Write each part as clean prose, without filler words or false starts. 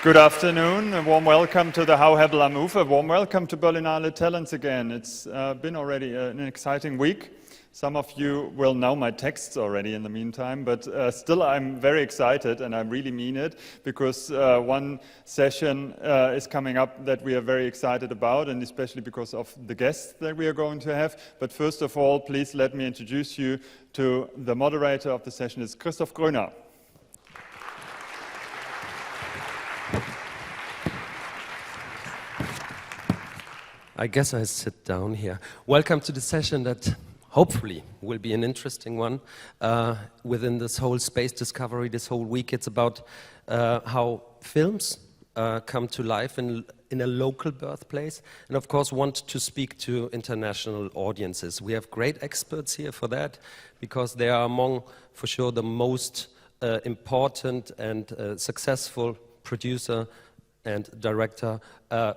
Good afternoon, a warm welcome to the How Hebel am Ufer, a warm welcome to Berlinale Talents again. It's been already an exciting week. Some of you will know my texts already in the meantime, but still I'm very excited, and I really mean it, because one session is coming up that we are very excited about, and especially because of the guests that we are going to have. But first of all, please let me introduce you to the moderator of the session. It's Christoph Gröner. I guess I sit down here. Welcome to the session that hopefully will be an interesting one within this whole space discovery this whole week. It's about how films come to life in a local birthplace, and of course want to speak to international audiences. We have great experts here for that, because they are among, for sure, the most important and successful producer and director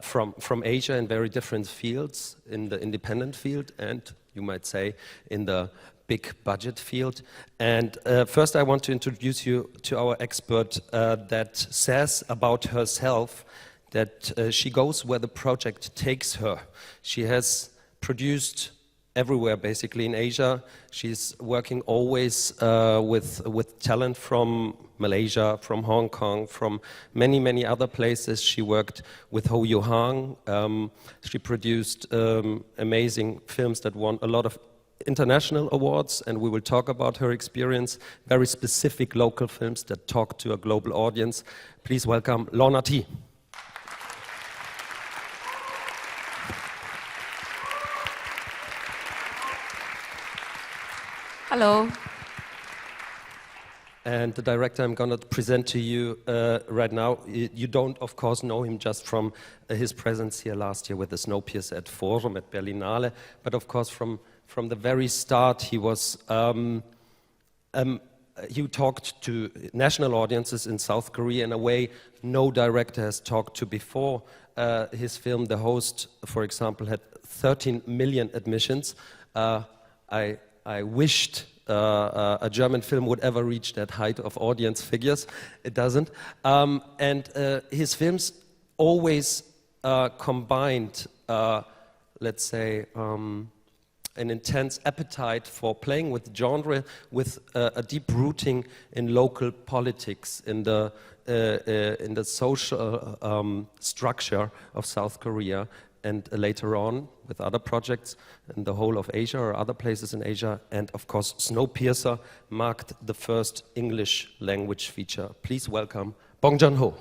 from Asia in very different fields, in the independent field and, you might say, in the big budget field. And first I want to introduce you to our expert that says about herself that she goes where the project takes her. She has produced everywhere, basically, in Asia. She's working always with talent from Malaysia, from Hong Kong, from many, many other places. She worked with Ho Yo-hang. She produced amazing films that won a lot of international awards, and we will talk about her experience, very specific local films that talk to a global audience. Please welcome Lorna Tee. Hello. And the director I'm going to present to you right now, you don't, of course, know him just from his presence here last year with the Snowpiercer at Forum at Berlinale, but of course from the very start he was he talked to national audiences in South Korea in a way no director has talked to before. His film The Host, for example, had 13 million admissions. I wished a German film would ever reach that height of audience figures. It doesn't. And his films always combined, let's say, an intense appetite for playing with genre, with a deep rooting in local politics, in the social structure of South Korea, and later on with other projects in the whole of Asia or other places in Asia. And of course, Snowpiercer marked the first English language feature. Please welcome Bong Joon-Ho.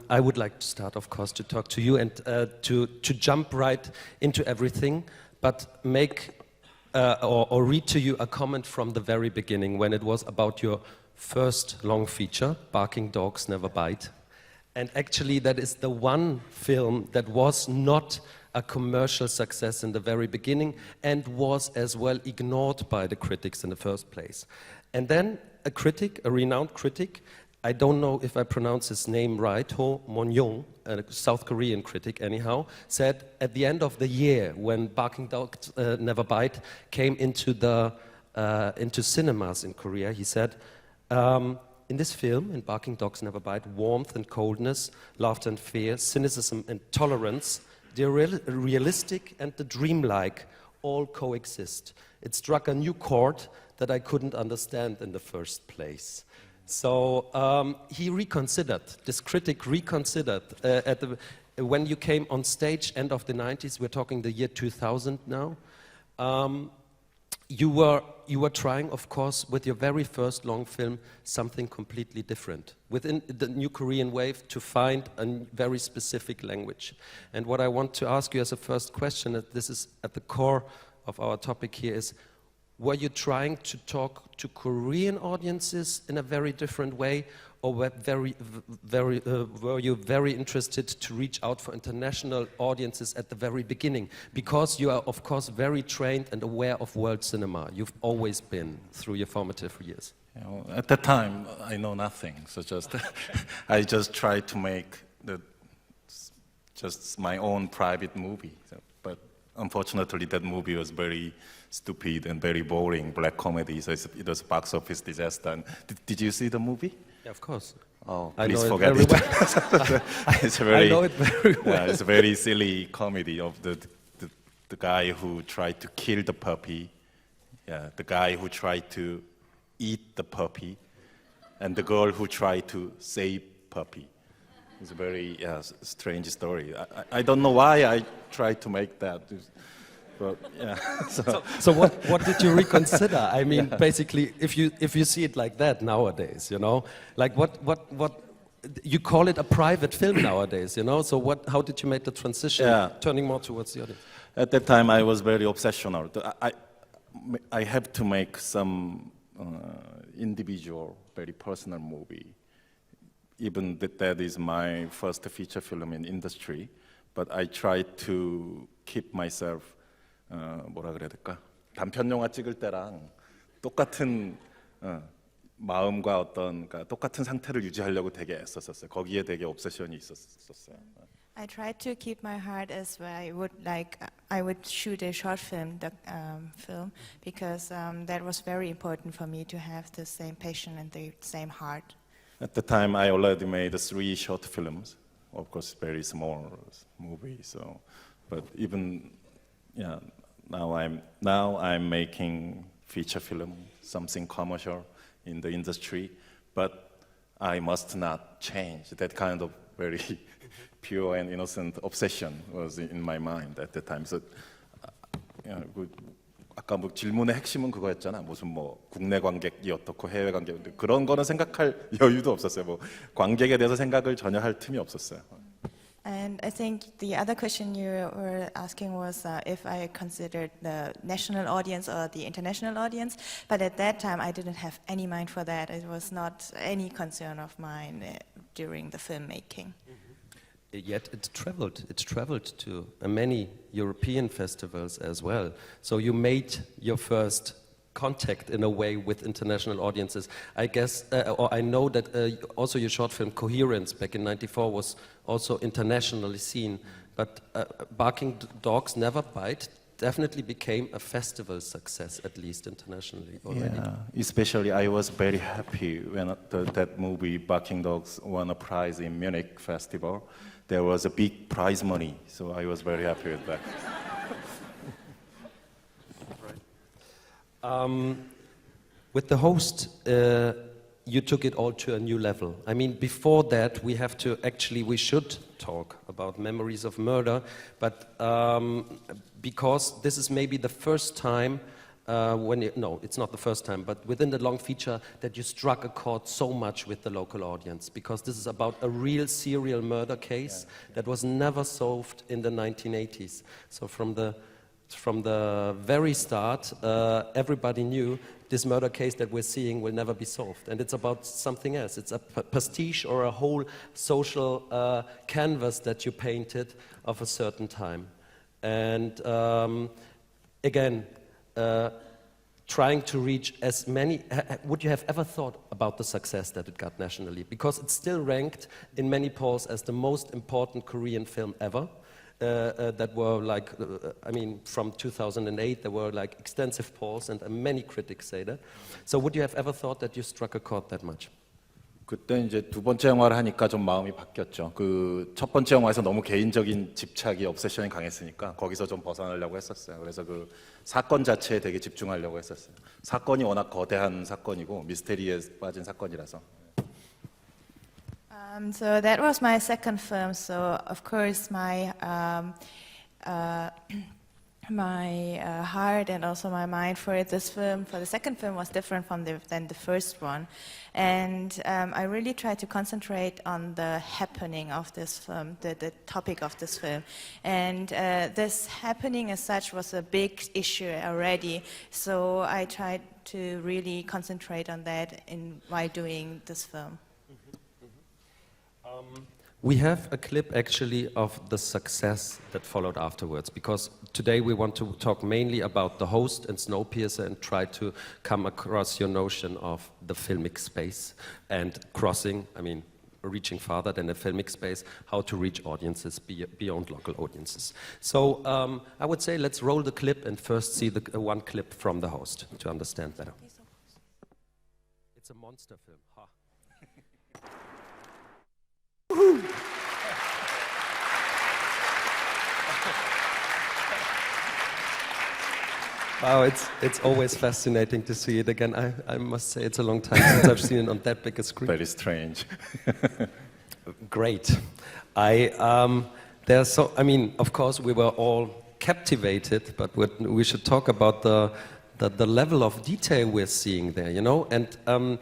I would like to start, of course, to talk to you and to jump right into everything, but make or read to you a comment from the very beginning when it was about your first long feature, Barking Dogs Never Bite. And actually that is the one film that was not a commercial success in the very beginning and was as well ignored by the critics in the first place. And then a critic, a renowned critic, I don't know if I pronounce his name right, Ho Mon-young, a South Korean critic anyhow, said at the end of the year when Barking Dogs Never Bite came into cinemas in Korea, he said, in this film, in Barking Dogs Never Bite, warmth and coldness, laughter and fear, cynicism and tolerance, the realistic and the dreamlike all coexist. It struck a new chord that I couldn't understand in the first place. So he reconsidered, this critic reconsidered when you came on stage, end of the 90s, we're talking the year 2000 now. You were trying, of course, with your very first long film, something completely different within the new Korean wave to find a very specific language. And what I want to ask you as a first question, that this is at the core of our topic here, is were you trying to talk to Korean audiences in a very different way, or were you very interested to reach out for international audiences at the very beginning? Because you are, of course, very trained and aware of world cinema. You've always been through your formative years. You know, at that time, I know nothing, so I just tried to make just my own private movie. So, but unfortunately, that movie was very stupid and very boring, black comedy, so it was a box office disaster. And did you see the movie? Yeah, of course. Oh, I please know forget it. Very well. I know it very well. Yeah, it's a very silly comedy of the guy who tried to kill the puppy, yeah, the guy who tried to eat the puppy, and the girl who tried to save puppy. It's a very strange story. I don't know why I tried to make that. But, yeah. So what did you reconsider? I mean, basically, if you see it like that nowadays, you know, like what you call it a private film nowadays, you know. So how did you make the transition, turning more towards the audience? At that time, I was very obsessional. I have to make some individual, very personal movie. Even that is my first feature film in industry, but I tried to keep myself 뭐라 그래야 될까? 단편 영화 찍을 때랑 똑같은 마음과 어떤 그러니까 똑같은 상태를 유지하려고 되게 애썼었어요. 거기에 되게 옵세션이 있었어요. I tried to keep my heart as where I would shoot a short film, because that was very important for me to have the same passion and the same heart. At the time, I already made 3 short films. Of course, very small movies. So, but even now I'm making feature film, something commercial in the industry. But I must not change. That kind of very pure and innocent obsession was in my mind at the time. So, 아까 뭐 질문의 핵심은 그거였잖아. 무슨 뭐 국내 관객이 어떻고 해외 관객 그런 거는 생각할 여유도 없었어요. 뭐 관객에 대해서 생각을 전혀 할 틈이 없었어요. And I think the other question you were asking was if I considered the national audience or the international audience. But at that time, I didn't have any mind for that. It was not any concern of mine during the filmmaking. Yet it traveled to many European festivals as well. So you made your first contact in a way with international audiences. I guess, or I know that also your short film Coherence back in '94 was also internationally seen. But Barking Dogs Never Bite definitely became a festival success, at least internationally already. Yeah, especially I was very happy when that movie Barking Dogs won a prize in Munich Festival. There was a big prize money, so I was very happy with that. With The Host, you took it all to a new level. I mean, before that, we should talk about Memories of Murder, but because this is maybe the first time no, it's not the first time, but within the long feature that you struck a chord so much with the local audience, because this is about a real serial murder case that was never solved in the 1980s. So from the very start, everybody knew this murder case that we're seeing will never be solved. And it's about something else. It's a pastiche or a whole social canvas that you painted of a certain time. And again, trying to reach as many, would you have ever thought about the success that it got nationally? Because it's still ranked in many polls as the most important Korean film ever. That were like, I mean, from 2008, there were like extensive polls, and many critics say that. So would you have ever thought that you struck a chord that much? 그때 이제 두 번째 영화를 하니까 좀 마음이 바뀌었죠. 그 첫 번째 영화에서 너무 개인적인 집착이 obsession이 강했으니까 거기서 좀 벗어나려고 했었어요. 그래서 그 사건 자체에 되게 집중하려고 했었어요. 사건이 워낙 거대한 사건이고 미스테리에 빠진 사건이라서. So that was my second film. So of course my heart and also my mind for this film, for the second film, was different than the first one. And I really tried to concentrate on the happening of this film, the topic of this film. And this happening as such was a big issue already. So I tried to really concentrate on that while doing this film. We have a clip actually of the success that followed afterwards, because today we want to talk mainly about The Host and Snowpiercer and try to come across your notion of the filmic space and crossing, I mean, reaching farther than the filmic space, how to reach audiences beyond local audiences. So I would say let's roll the clip and first see the one clip from The Host to understand better. It's a monster film. Ha. Wow, it's always fascinating to see it again. I must say it's a long time since I've seen it on that big a screen. Very strange. Great. I mean, of course, we were all captivated, but we should talk about the level of detail we're seeing there, you know? And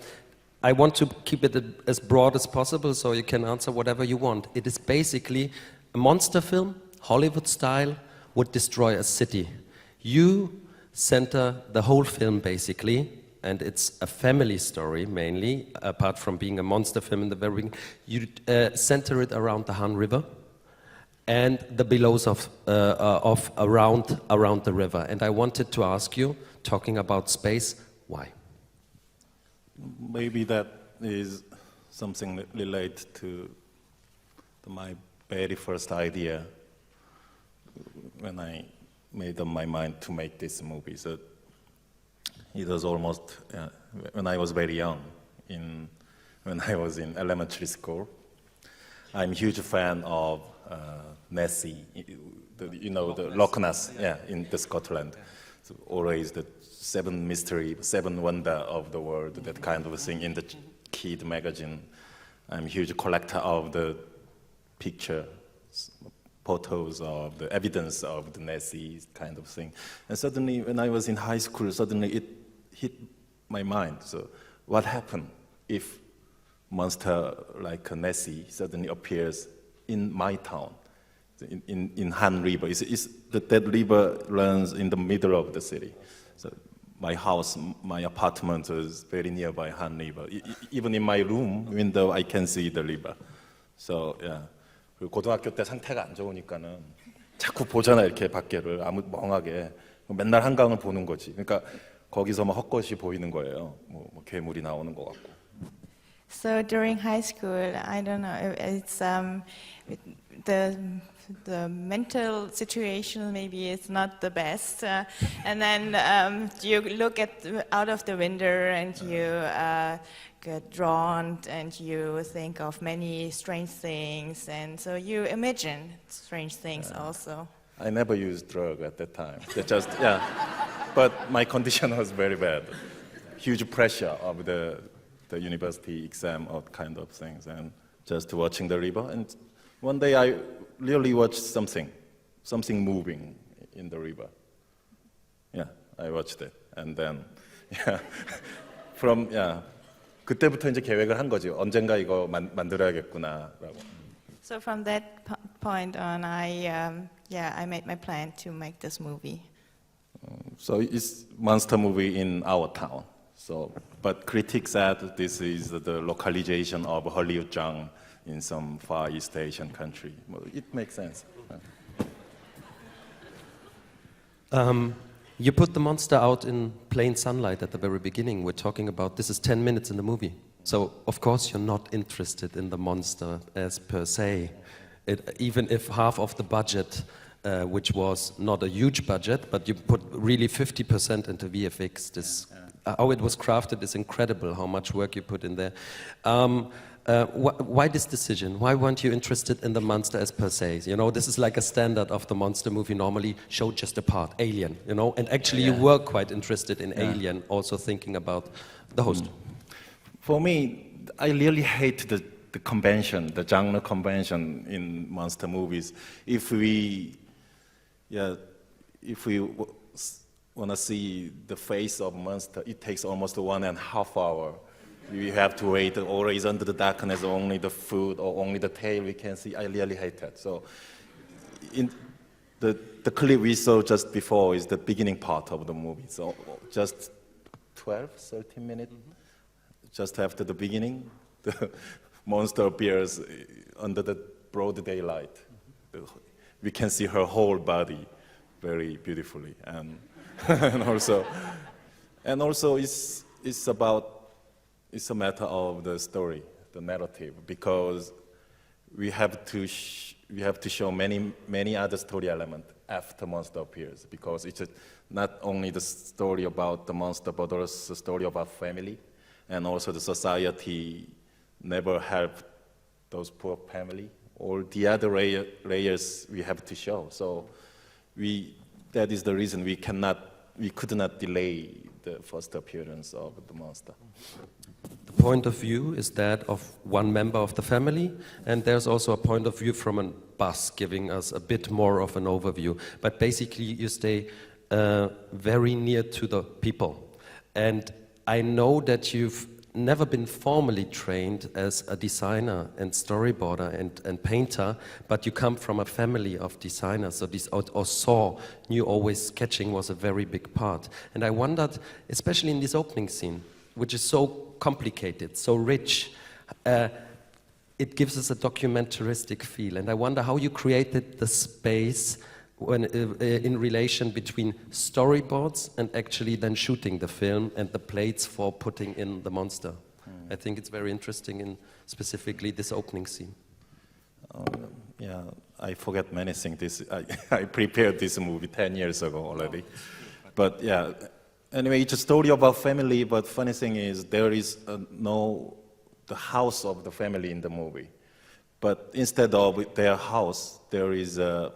I want to keep it as broad as possible so you can answer whatever you want. It is basically a monster film, Hollywood style, would destroy a city. You center the whole film basically, and it's a family story mainly, apart from being a monster film in the very beginning. You center it around the Han River and the billows of around the river. And I wanted to ask you, talking about space, why? Maybe that is something related to my very first idea when I made up my mind to make this movie. So it was almost when I was very young, when I was in elementary school. I'm a huge fan of Nessie, the Loch Ness, in the Scotland. So always the seven mystery, seven wonder of the world, that kind of thing in the kid magazine. I'm a huge collector of the picture, photos of the evidence of the Nessie kind of thing. And suddenly, when I was in high school, suddenly it hit my mind. So what happened if monster like a Nessie suddenly appears in my town, in Han River? That river runs in the middle of the city. So my house, my apartment is very nearby Han River. Even in my room window, I can see the river. So yeah. 고등학교 때 상태가 안 좋으니까는 자꾸 보잖아, 이렇게 밖에를 아무 멍하게 맨날 한강을 보는 거지. 그러니까 거기서 막 헛것이 보이는 거예요. 뭐 괴물이 나오는 것 같고. So during high school, I don't know, it's the mental situation maybe is not the best, and then you look out of the window and you get drawn and you think of many strange things, and so you imagine strange things also. I never used drugs at that time. But my condition was very bad. Huge pressure of the university exam, all kind of things, and just watching the river. And one day I really watched something moving in the river. Yeah, I watched it, and then 그때부터 이제 계획을 한 거죠. 언젠가 이거 만들어야겠구나라고. So from that point on, I made my plan to make this movie. So it's monster movie in our town. So, but critics said this is the localization of Hollywood genre in some Far East Asian country. Well, it makes sense. You put the monster out in plain sunlight at the very beginning. We're talking about, this is 10 minutes in the movie. So, of course, you're not interested in the monster as per se. Even if half of the budget, which was not a huge budget, but you put really 50% into VFX, how it was crafted is incredible, how much work you put in there. Why this decision? Why weren't you interested in the monster as per se? You know, this is like a standard of the monster movie, normally show just a part, Alien, you know, and actually you were quite interested in Alien, also thinking about The Host. For me, I really hate the convention, the genre convention in monster movies. If we want to see the face of monster, it takes almost 1.5 hours. You have to wait, always under the darkness, only the foot or only the tail we can see. I really hate that. So in the clip we saw just before is the beginning part of the movie. So just 12, 13 minutes, just after the beginning, monster appears under the broad daylight. We can see her whole body very beautifully, and and also it's a matter of the story, the narrative, because we have to show many other story elements after monster appears, because it's not only the story about the monster, but also the story about family, and also the society never helped those poor family, or the other layers we have to show. So that is the reason we could not delay the first appearance of the monster. The point of view is that of one member of the family, and there's also a point of view from a bus giving us a bit more of an overview. But basically you stay very near to the people. And I know that you've never been formally trained as a designer and storyboarder and painter, but you come from a family of designers, so this knew always sketching was a very big part. And I wondered, especially in this opening scene, which is so complicated, so rich, it gives us a documentaristic feel. And I wonder how you created the space when, in relation between storyboards and actually then shooting the film and the plates for putting in the monster. I think it's very interesting in specifically this opening scene. Yeah, I forget many things. I prepared this movie 10 years ago already. But yeah, anyway, it's a story about family, but funny thing is there is the house of the family in the movie. But instead of their house, there is a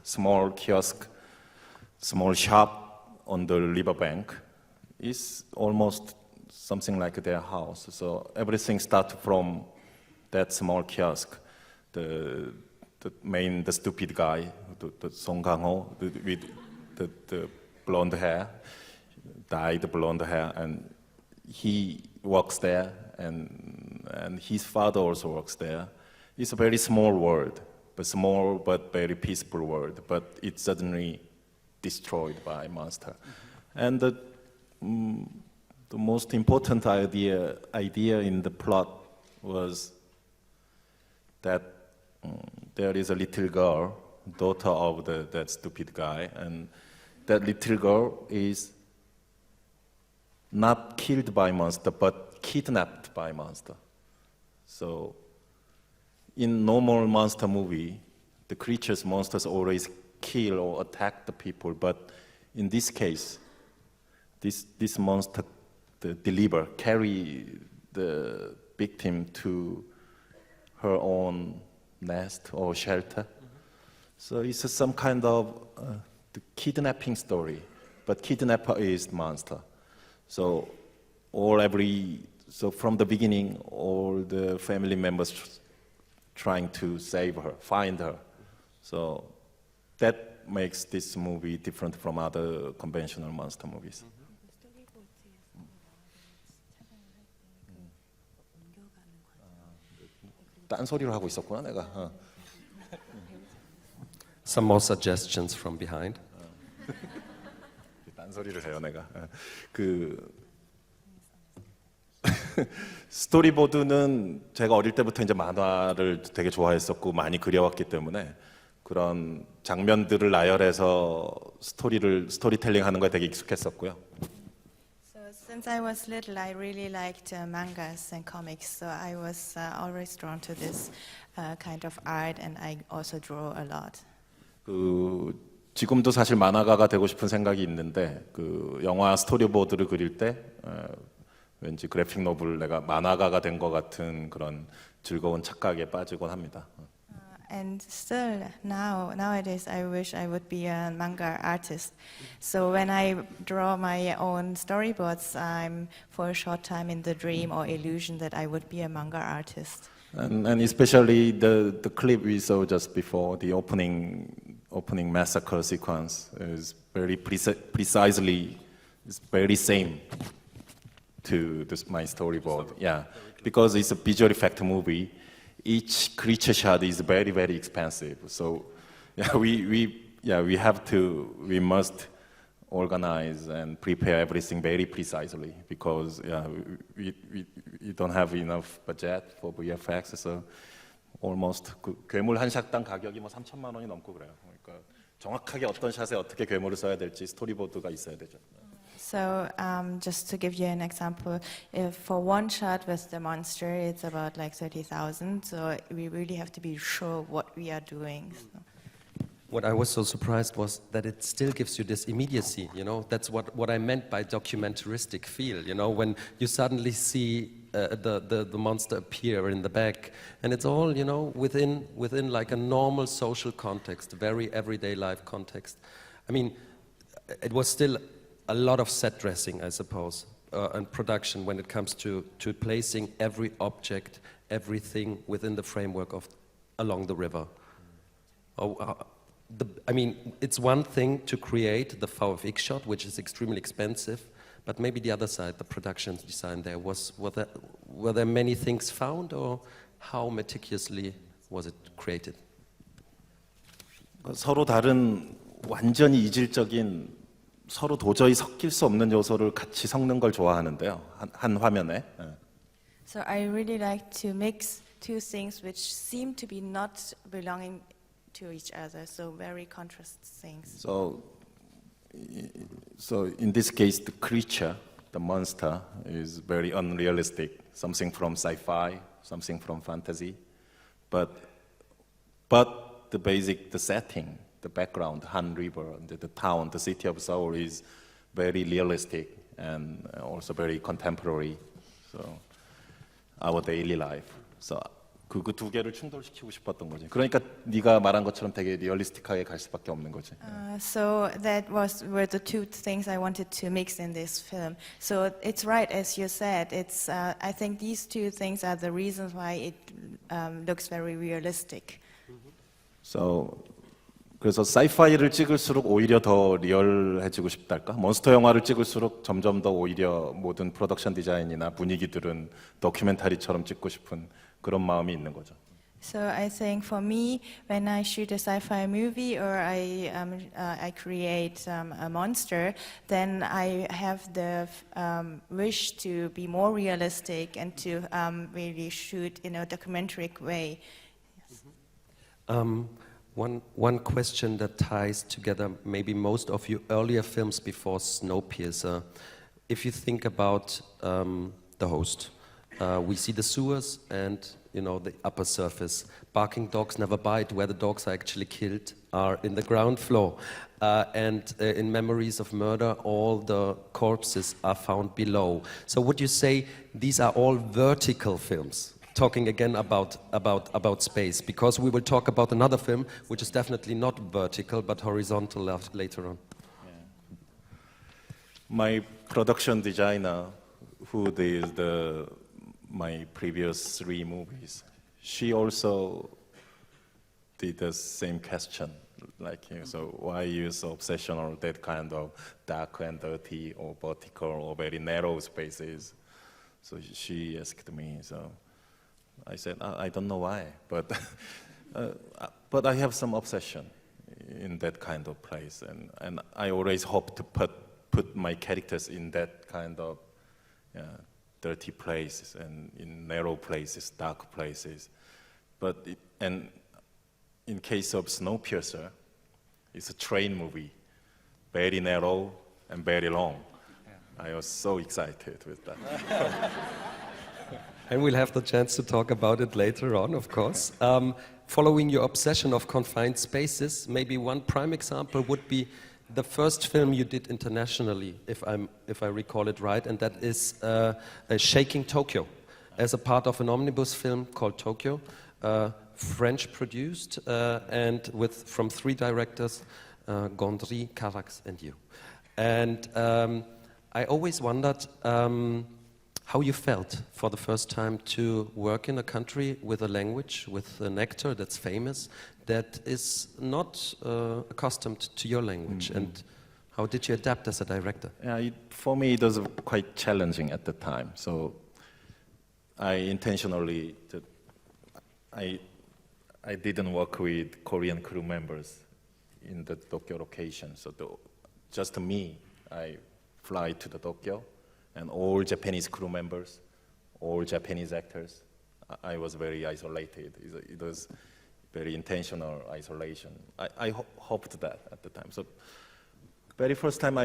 small shop on the riverbank. It's almost something like their house. So everything starts from that small kiosk. The stupid guy, the Song Kang-ho, with the blonde hair, dyed blonde hair, and he works there, and his father also works there. It's a very small world, but very peaceful world, but it's suddenly destroyed by monster. And the most important idea in the plot was that there is a little girl, daughter of that stupid guy, and that little girl is not killed by monster, but kidnapped by monster. So in normal monster movie, the monsters always kill or attack the people, but in this case, this monster carry the victim to her own nest or shelter. So it's some kind of the kidnapping story, but kidnapper is monster. So from the beginning, all the family members trying to save her, find her. So that makes this movie different from other conventional monster movies. 딴소리를 하고 있었구나 내가. Some more suggestions from behind. 딴소리를 해요 내가. 스토리보드는 제가 어릴 때부터 이제 만화를 되게 좋아했었고 많이 그려왔기 때문에 그런 장면들을 나열해서 스토리텔링 하는 거에 되게 익숙했었고요. Since I was little, I really liked mangas and comics, so I was always drawn to this kind of art, and I also draw a lot. 지금도 사실 만화가가 되고 싶은 생각이 있는데 영화 스토리보드를 그릴 때 왠지 그래픽 노블 내가 만화가가 된 것 같은 그런 즐거운 착각에 빠지곤 합니다. And still nowadays I wish I would be a manga artist. So when I draw my own storyboards, I'm for a short time in the dream or illusion that I would be a manga artist. And especially the clip we saw just before, the opening massacre sequence is very precisely, it's very same to my storyboard. Yeah, because it's a visual effect movie. Each creature shot is very, very expensive. So, yeah, we must organize and prepare everything very precisely because we don't have enough budget for VFX. So almost 괴물 한 샷당 가격이 뭐 3천만 원이 넘고 그래요. 그러니까 정확하게 어떤 샷에 어떻게 괴물을 써야 될지 스토리보드가 있어야 되죠. So just to give you an example, if for one shot with the monster, it's about like 30,000. So we really have to be sure what we are doing. So. What I was so surprised was that it still gives you this immediacy, you know. That's what I meant by documentaristic feel, you know, when you suddenly see the monster appear in the back, and it's all, you know, within like a normal social context, very everyday life context. I mean, it was still a lot of set dressing, I suppose, and production when it comes to placing every object, everything within the framework of along the river. I mean, it's one thing to create the VFX shot, which is extremely expensive, but maybe the other side, the production design there, were there many things found, or how meticulously was it created? 서로 다른 완전히 이질적인 서로 도저히 섞일 수 없는 요소를 같이 섞는 걸 좋아하는데요. 한 화면에. So I really like to mix two things which seem to be not belonging to each other, so very contrast things. So in this case, the creature, the monster, is very unrealistic, something from sci-fi, something from fantasy, but the setting, the background, Han River, the town, the city of Seoul is very realistic and also very contemporary. So our daily life. So 그 두 개를 충돌시키고 싶었던 거지. 그러니까 네가 말한 것처럼 되게 리얼리스틱하게 갈 수밖에 없는 거지. So that were the two things I wanted to mix in this film. So it's right as you said. It's I think these two things are the reasons why it looks very realistic. So 그래서 사이파이를 찍을수록 오히려 더 리얼해지고 싶달까? 몬스터 영화를 찍을수록 점점 더 오히려 모든 프로덕션 디자인이나 분위기들은 다큐멘터리처럼 찍고 싶은 그런 마음이 있는 거죠. So I think for me, when I shoot a sci-fi movie or I create a monster, then I have the wish to be more realistic and to really shoot in a documentary way. Yes. One question that ties together maybe most of your earlier films before Snowpiercer. If you think about The Host, we see the sewers and the upper surface. Barking dogs never bite, where the dogs are actually killed are in the ground floor. And in Memories of Murder, all the corpses are found below. So would you say these are all vertical films? Talking again about space, because we will talk about another film which is definitely not vertical but horizontal later on. Yeah. My production designer, who did my previous 3 movies, she also did the same question, like you. So why you so obsession on that kind of dark and dirty or vertical or very narrow spaces? So she asked me. So I said, I don't know why, but I have some obsession in that kind of place, and I always hope to put my characters in that kind of dirty places and in narrow places, dark places. And in case of Snowpiercer, it's a train movie, very narrow and very long. Yeah. I was so excited with that. And we'll have the chance to talk about it later on, of course. Following your obsession of confined spaces, maybe one prime example would be the first film you did internationally, if I recall it right, and that is Shaking Tokyo, as a part of an omnibus film called Tokyo, French-produced, and from 3 directors, Gondry, Carax, and you. And I always wondered how you felt for the first time to work in a country with a language, with an actor that's famous, that is not accustomed to your language, and how did you adapt as a director? Yeah, for me it was quite challenging at the time. So I intentionally, I didn't work with Korean crew members in the Tokyo location. So just me. I fly to the Tokyo, and all Japanese crew members, all Japanese actors. I was very isolated. It was very intentional isolation. I hoped that at the time. So, very first time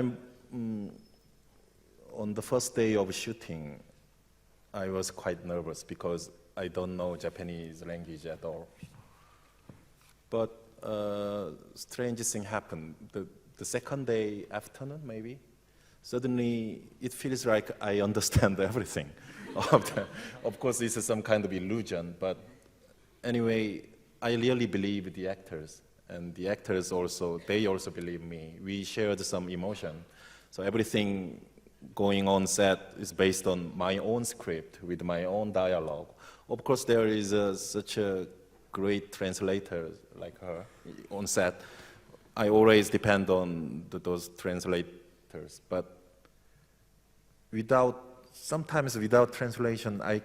on the first day of shooting, I was quite nervous because I don't know Japanese language at all. But strange thing happened. The second day afternoon, maybe, suddenly it feels like I understand everything. Of course, this is some kind of illusion, but anyway, I really believe the actors, and the actors also, they also believe me. We shared some emotion. So everything going on set is based on my own script with my own dialogue. Of course, there is such a great translator like her on set. I always depend on those translators, but sometimes without translation, I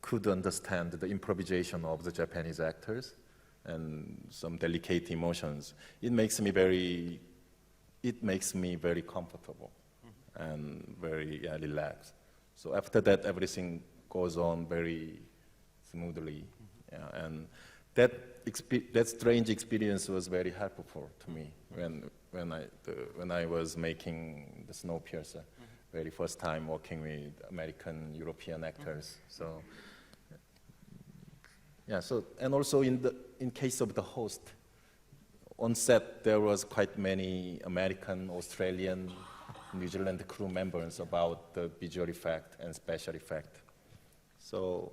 could understand the improvisation of the Japanese actors and some delicate emotions. It makes me very comfortable and very relaxed. So after that, everything goes on very smoothly, and that strange experience was very helpful to me when I was making the Snowpiercer, very first time working with American, European actors. So yeah, so and also in case of the host, on set there was quite many American, Australian, New Zealand crew members about the visual effect and special effect. So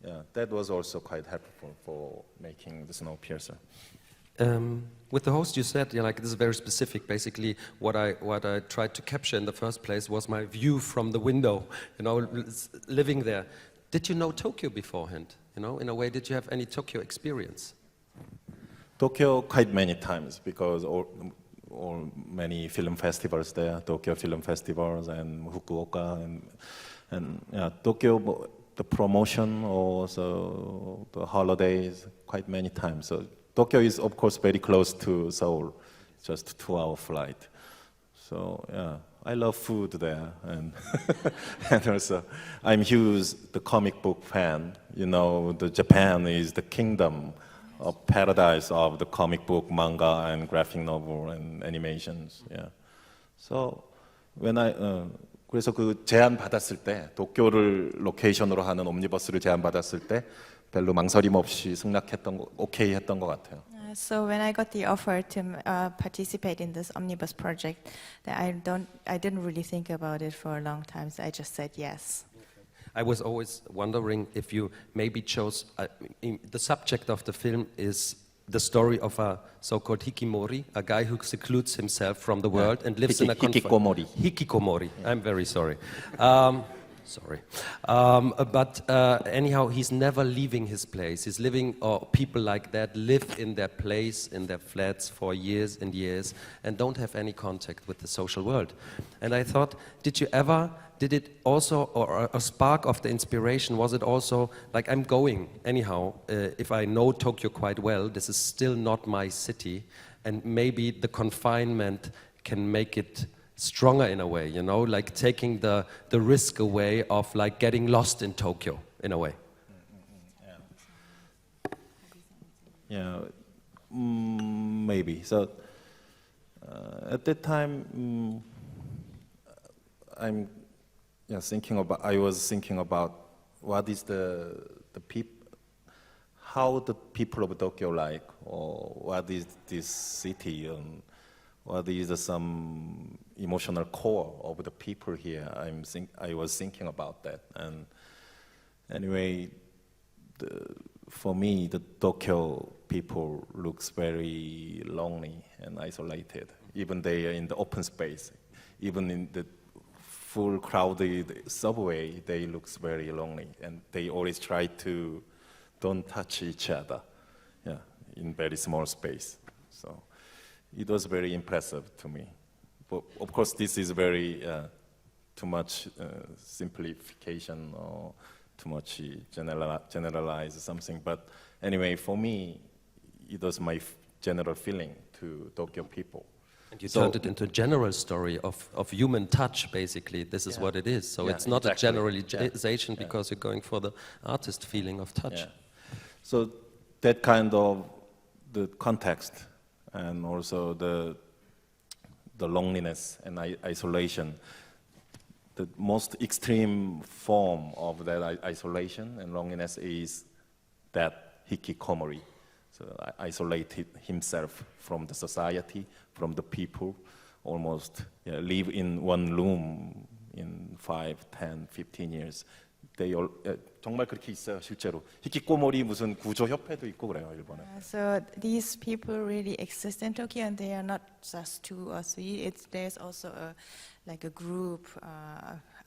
yeah, that was also quite helpful for making the Snowpiercer. With the host, you said, like, this is very specific. Basically, what I tried to capture in the first place was my view from the window, living there. Did you know Tokyo beforehand? In a way, did you have any Tokyo experience? Tokyo quite many times, because many film festivals there, Tokyo Film Festivals and Fukuoka, and yeah, Tokyo, the promotion, also the holidays, quite many times. So Tokyo is, of course, very close to Seoul, just a 2-hour flight. So yeah, I love food there, and and also I'm huge the comic book fan. The Japan is the kingdom of paradise of the comic book, manga, and graphic novel and animations. Yeah. So when 그래서 그 제안 받았을 때, 도쿄를 로케이션으로 하는 옴니버스를 제안 받았을 때 별로 망설임 없이 오케이 했던 것 같아요. So when I got the offer to participate in this omnibus project, I didn't really think about it for a long time. So I just said yes. I was always wondering if you maybe chose the subject of the film is the story of a so-called hikikomori, a guy who secludes himself from the world and lives in a hikikomori. Hikikomori. Yeah. I'm very sorry. But anyhow, he's never leaving his place. He's living, or people like that live in their place, in their flats for years and years, and don't have any contact with the social world. And I thought, did it also, or a spark of the inspiration, was it also, like, I'm going anyhow, if I know Tokyo quite well, this is still not my city, and maybe the confinement can make it stronger in a way, like taking the risk away of like getting lost in Tokyo in a way. Yeah, maybe. So at that time, I was thinking about what is the people, how the people of Tokyo like, or what is this city, and what is some emotional core of the people here. I was thinking about that, and anyway, for me, the Tokyo people looks very lonely and isolated. Even they are in the open space, even in the full crowded subway, they looks very lonely, and they always try to don't touch each other, in very small space. So it was very impressive to me. But of course, this is very too much simplification or too much generalize something. But anyway, for me, it was my general feeling to Tokyo people. And you turned it into a general story of human touch, basically. This is what it is. So it's not a generalization because you're going for the artist feeling of touch. So that kind of the context and also the loneliness and isolation, the most extreme form of that isolation and loneliness is that hikikomori. So isolated himself from the society, from the people, almost live in one room in 5, 10, 15 years. They all, 정말 그렇게 있어요, 실제로. 히키코모리 무슨 구조협회도 있고 그래요, 일본에. So these people really exist in Tokyo, and they are not just 2 or 3. There's also like a group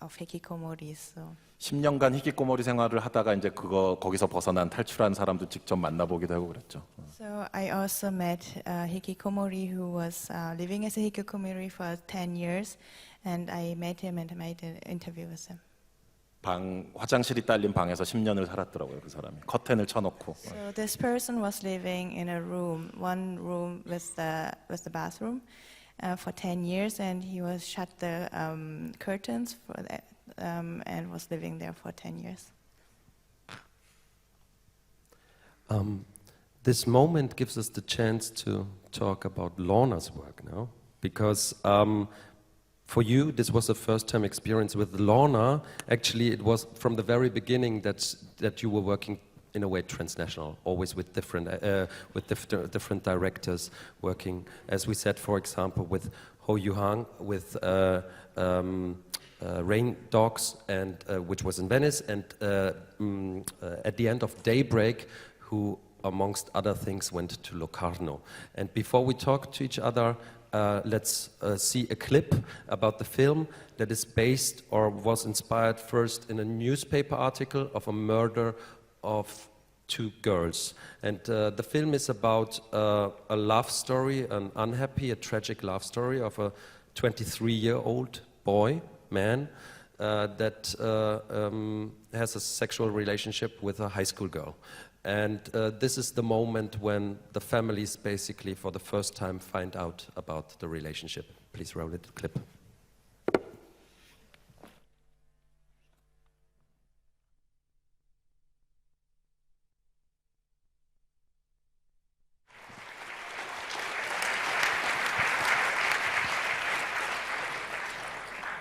of hikikomoris. So. 10년간 히키코모리 생활을 하다가 이제 거기서 벗어난 탈출한 사람도 직접 만나보기도 하고 그랬죠. So I also met a hikikomori who was living as a hikikomori for 10 years, and I met him and made an interview with him. 화장실이 딸린 방에서 10년을 살았더라고요, 그 사람이. 커튼을 쳐놓고. So this person was living in a room, one room with the bathroom, for 10 years, and he was shut the curtains for that, and was living there for 10 years. This moment gives us the chance to talk about Lorna's work now, because for you, this was a first-time experience with Lorna. Actually, it was from the very beginning that you were working in a way transnational, always with different directors, working, as we said, for example, with Ho Yu-hang, with Rain Dogs, and which was in Venice, and at the end of Daybreak, who, amongst other things, went to Locarno. And before we talk to each other, let's see a clip about the film that is based or was inspired first in a newspaper article of a murder of 2 girls. And the film is about a love story, an unhappy, a tragic love story of a 23-year-old man, that has a sexual relationship with a high school girl. And this is the moment when the families basically for the first time find out about the relationship. Please roll it, clip.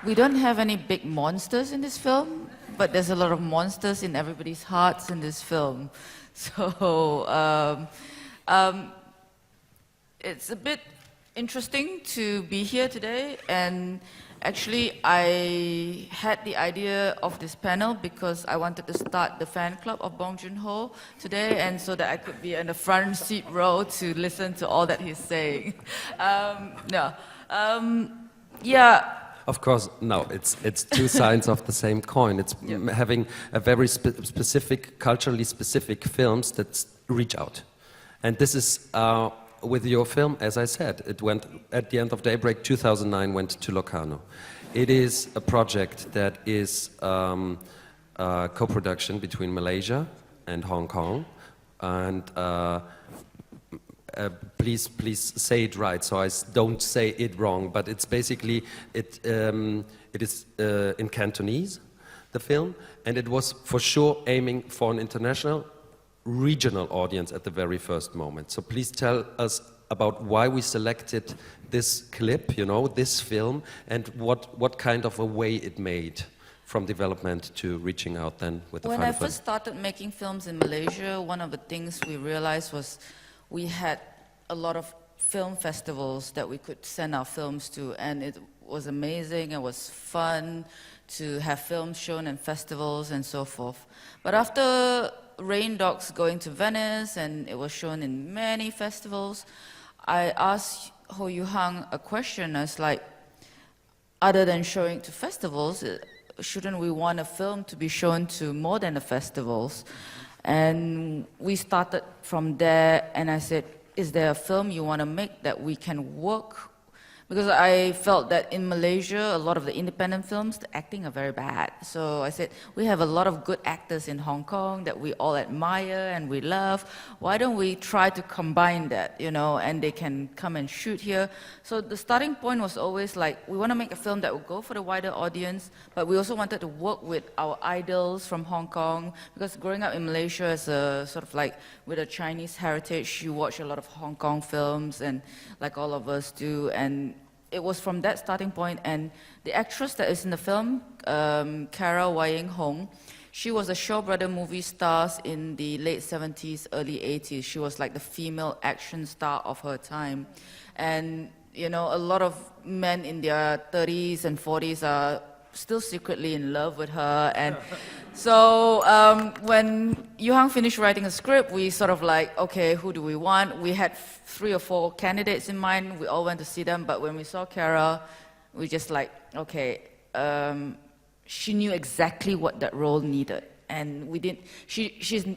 We don't have any big monsters in this film, but there's a lot of monsters in everybody's hearts in this film. So it's a bit interesting to be here today, and actually I had the idea of this panel because I wanted to start the fan club of Bong Joon-ho today, and so that I could be in the front seat row to listen to all that he's saying. Of course, no, it's 2 sides of the same coin. It's having a very specific, culturally specific films that reach out. And this is, with your film, as I said, it went, at the end of Daybreak, 2009, went to Locarno. It is a project that is a co-production between Malaysia and Hong Kong. And please say it right, so I don't say it wrong. But it's basically it is in Cantonese, the film, and it was for sure aiming for an international, regional audience at the very first moment. So please tell us about why we selected this clip, you know, this film, and what kind of a way it made from development to reaching out then with the final film. When I first started making films in Malaysia, one of the things we realized was we had a lot of film festivals that we could send our films to, and it was amazing, it was fun to have films shown in festivals and so forth. But after Rain Dogs going to Venice and it was shown in many festivals, I asked Ho Yu-hang a question as like, other than showing to festivals, shouldn't we want a film to be shown to more than the festivals? And we started from there, and I said, is there a film you want to make that we can work because I felt that in Malaysia, a lot of the independent films, the acting are very bad. So I said, we have a lot of good actors in Hong Kong that we all admire and we love. Why don't we try to combine that, you know, and they can come and shoot here. So the starting point was always like, we want to make a film that will go for the wider audience, but we also wanted to work with our idols from Hong Kong, because growing up in Malaysia as a sort of like, with a Chinese heritage, you watch a lot of Hong Kong films, and like all of us do, and it was from that starting point. And the actress that is in the film, Kara Wai Hong, she was a Shaw Brother movie star in the late 70s, early 80s. She was like the female action star of her time. And, you know, a lot of men in their 30s and 40s are still secretly in love with her. And so when Yu Hang finished writing a script, we sort of like, okay, who do we want? We had 3 or 4 candidates in mind. We all went to see them, but when we saw Kara, we just like, okay, she knew exactly what that role needed. And we didn't, she's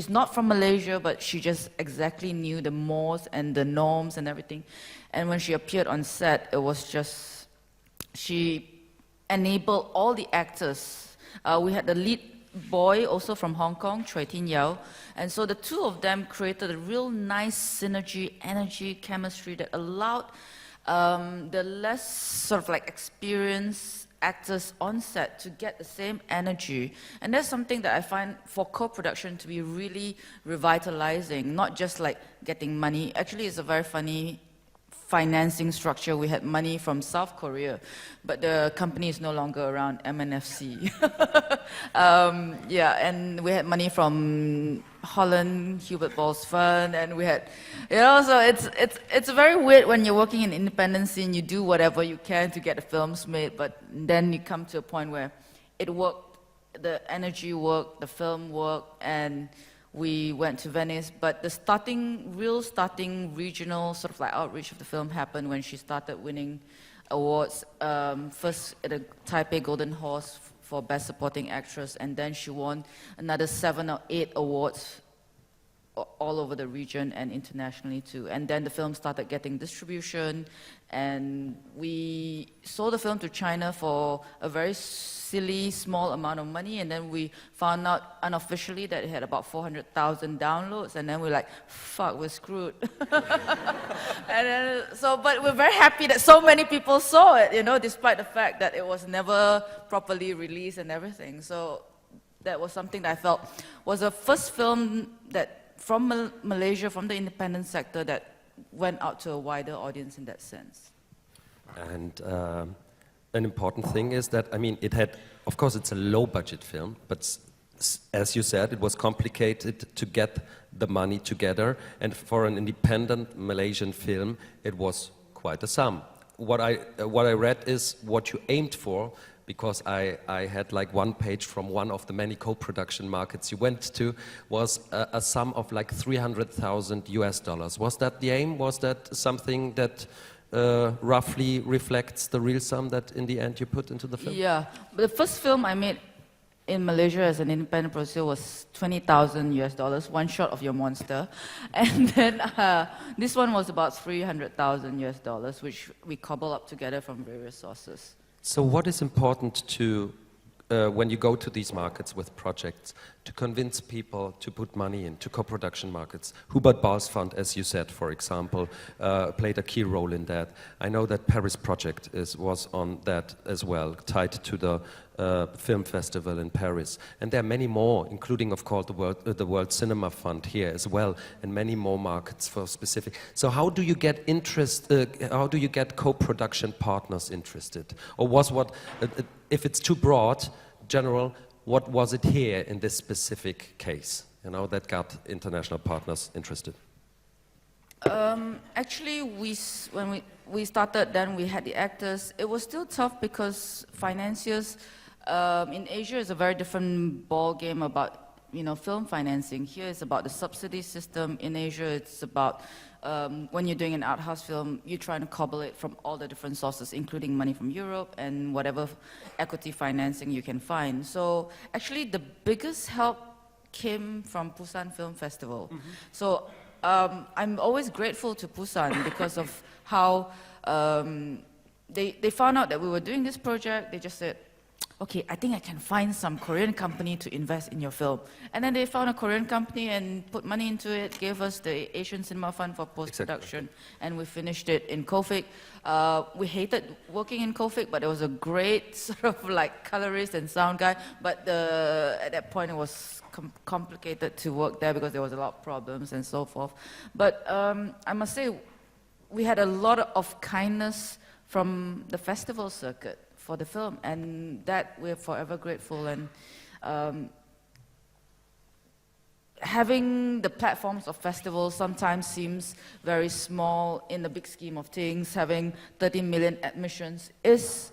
not from Malaysia, but she just exactly knew the mores and the norms and everything. And when she appeared on set, it was just, she enabled all the actors. We had the lead boy also from Hong Kong, Choi Tin Yao, and so the two of them created a real nice synergy, energy, chemistry that allowed the less sort of like experienced actors on set to get the same energy. And that's something that I find for co-production to be really revitalizing, not just like getting money. Actually, it's a very funny financing structure. We had money from South Korea, but the company is no longer around, MNFC. Yeah, and we had money from Holland, Hubert Ball's fund, and we had, you know, so it's very weird when you're working in independent scene, you do whatever you can to get the films made, but then you come to a point where it worked, the energy worked, the film worked, and we went to Venice, but the real starting regional sort of like outreach of the film happened when she started winning awards, first at the Taipei Golden Horse for Best Supporting Actress, and then she won another 7 or 8 awards all over the region and internationally too. And then the film started getting distribution, and we sold the film to China for a very silly, small amount of money, and then we found out unofficially that it had about 400,000 downloads, and then we're like, fuck, we're screwed. And then, but we're very happy that so many people saw it, you know, despite the fact that it was never properly released and everything. So that was something that I felt was the first film that from Malaysia, from the independent sector, that went out to a wider audience in that sense. And an important thing is that, I mean, it had, of course, it's a low-budget film, but as you said, it was complicated to get the money together, and for an independent Malaysian film, it was quite a sum. What I read is what you aimed for, because I had like one page from one of the many co-production markets you went to, was a sum of like $300,000. Was that the aim? Was that something that roughly reflects the real sum that in the end you put into the film? Yeah, the first film I made in Malaysia as an independent producer was $20,000, one shot of Your Monster. And then this one was about $300,000, which we cobble up together from various sources. So what is important to, when you go to these markets with projects, to convince people to put money into co-production markets? Hubert Ball's Fund, as you said, for example, played a key role in that. I know that Paris Project was on that as well, tied to the film festival in Paris. And there are many more, including, of course, the World Cinema Fund here as well, and many more markets for specific. So how do you get how do you get co-production partners interested? Or was if it's too broad, general, what was it here in this specific case, you know, that got international partners interested? Actually, when we started, then we had the actors. It was still tough because financiers in Asia is a very different ball game about, you know, film financing. Here it's about the subsidy system. In Asia, it's about when you're doing an art house film, you're trying to cobble it from all the different sources, including money from Europe and whatever equity financing you can find. So actually, the biggest help came from Busan Film Festival. Mm-hmm. So I'm always grateful to Busan because of how they found out that we were doing this project. They just said, okay, I think I can find some Korean company to invest in your film. And then they found a Korean company and put money into it, gave us the Asian Cinema Fund for post-production, and we finished it in Kofik. We hated working in Kofik, but it was a great sort of like colorist and sound guy. But at that point, it was complicated to work there because there was a lot of problems and so forth. But I must say, we had a lot of kindness from the festival circuit for the film, and that we're forever grateful. And having the platforms of festivals sometimes seems very small in the big scheme of things. Having 13 million admissions is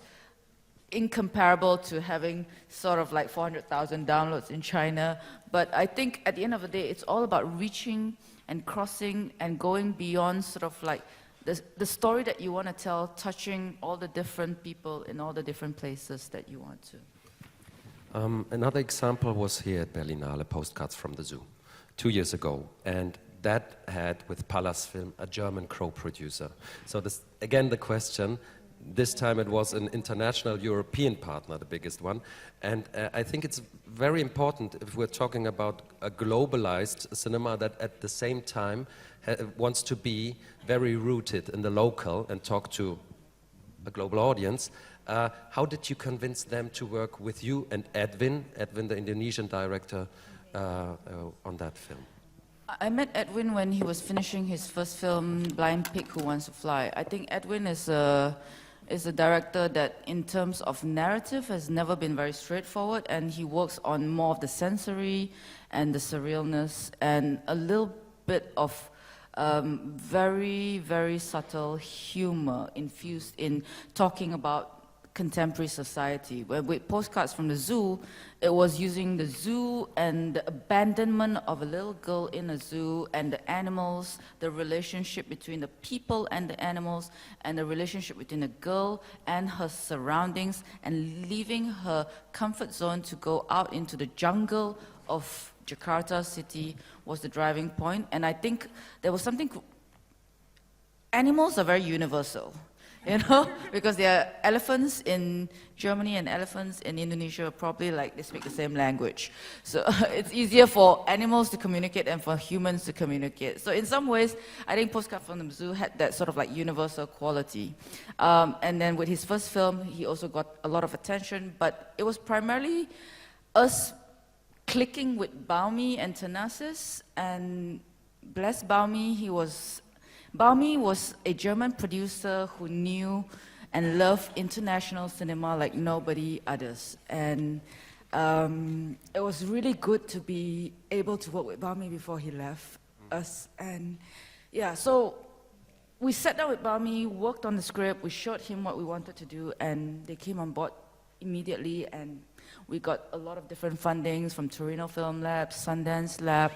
incomparable to having sort of like 400,000 downloads in China. But I think at the end of the day, it's all about reaching and crossing and going beyond sort of like the story that you want to tell, touching all the different people in all the different places that you want to. Another example was here at Berlinale, Postcards from the Zoo, 2 years ago. And that had, with Pallas Film, a German co-producer. So this, again, the question, this time it was an international European partner, the biggest one. And I think it's very important if we're talking about a globalized cinema that at the same time wants to be very rooted in the local and talk to a global audience. How did you convince them to work with you and Edwin, the Indonesian director, on that film? I met Edwin when he was finishing his first film, Blind Pig Who Wants to Fly. I think Edwin is a director that, in terms of narrative, has never been very straightforward, and he works on more of the sensory and the surrealness and a little bit of very, very subtle humor infused in talking about contemporary society. Where with Postcards from the Zoo, it was using the zoo and the abandonment of a little girl in a zoo and the animals, the relationship between the people and the animals, and the relationship between the girl and her surroundings, and leaving her comfort zone to go out into the jungle of Jakarta city was the driving point. And I think there was something, animals are very universal, you know, because there are elephants in Germany and elephants in Indonesia, probably like they speak the same language. So it's easier for animals to communicate than for humans to communicate. So in some ways, I think Postcard from the Zoo had that sort of like universal quality. And then with his first film, he also got a lot of attention, but it was primarily us clicking with Baumi and Thanasis, and bless Baumi, Baumi was a German producer who knew and loved international cinema like nobody others. And it was really good to be able to work with Baumi before he left us. And yeah, so we sat down with Baumi, worked on the script, we showed him what we wanted to do, and they came on board immediately. And we got a lot of different fundings from Torino Film Lab, Sundance Lab,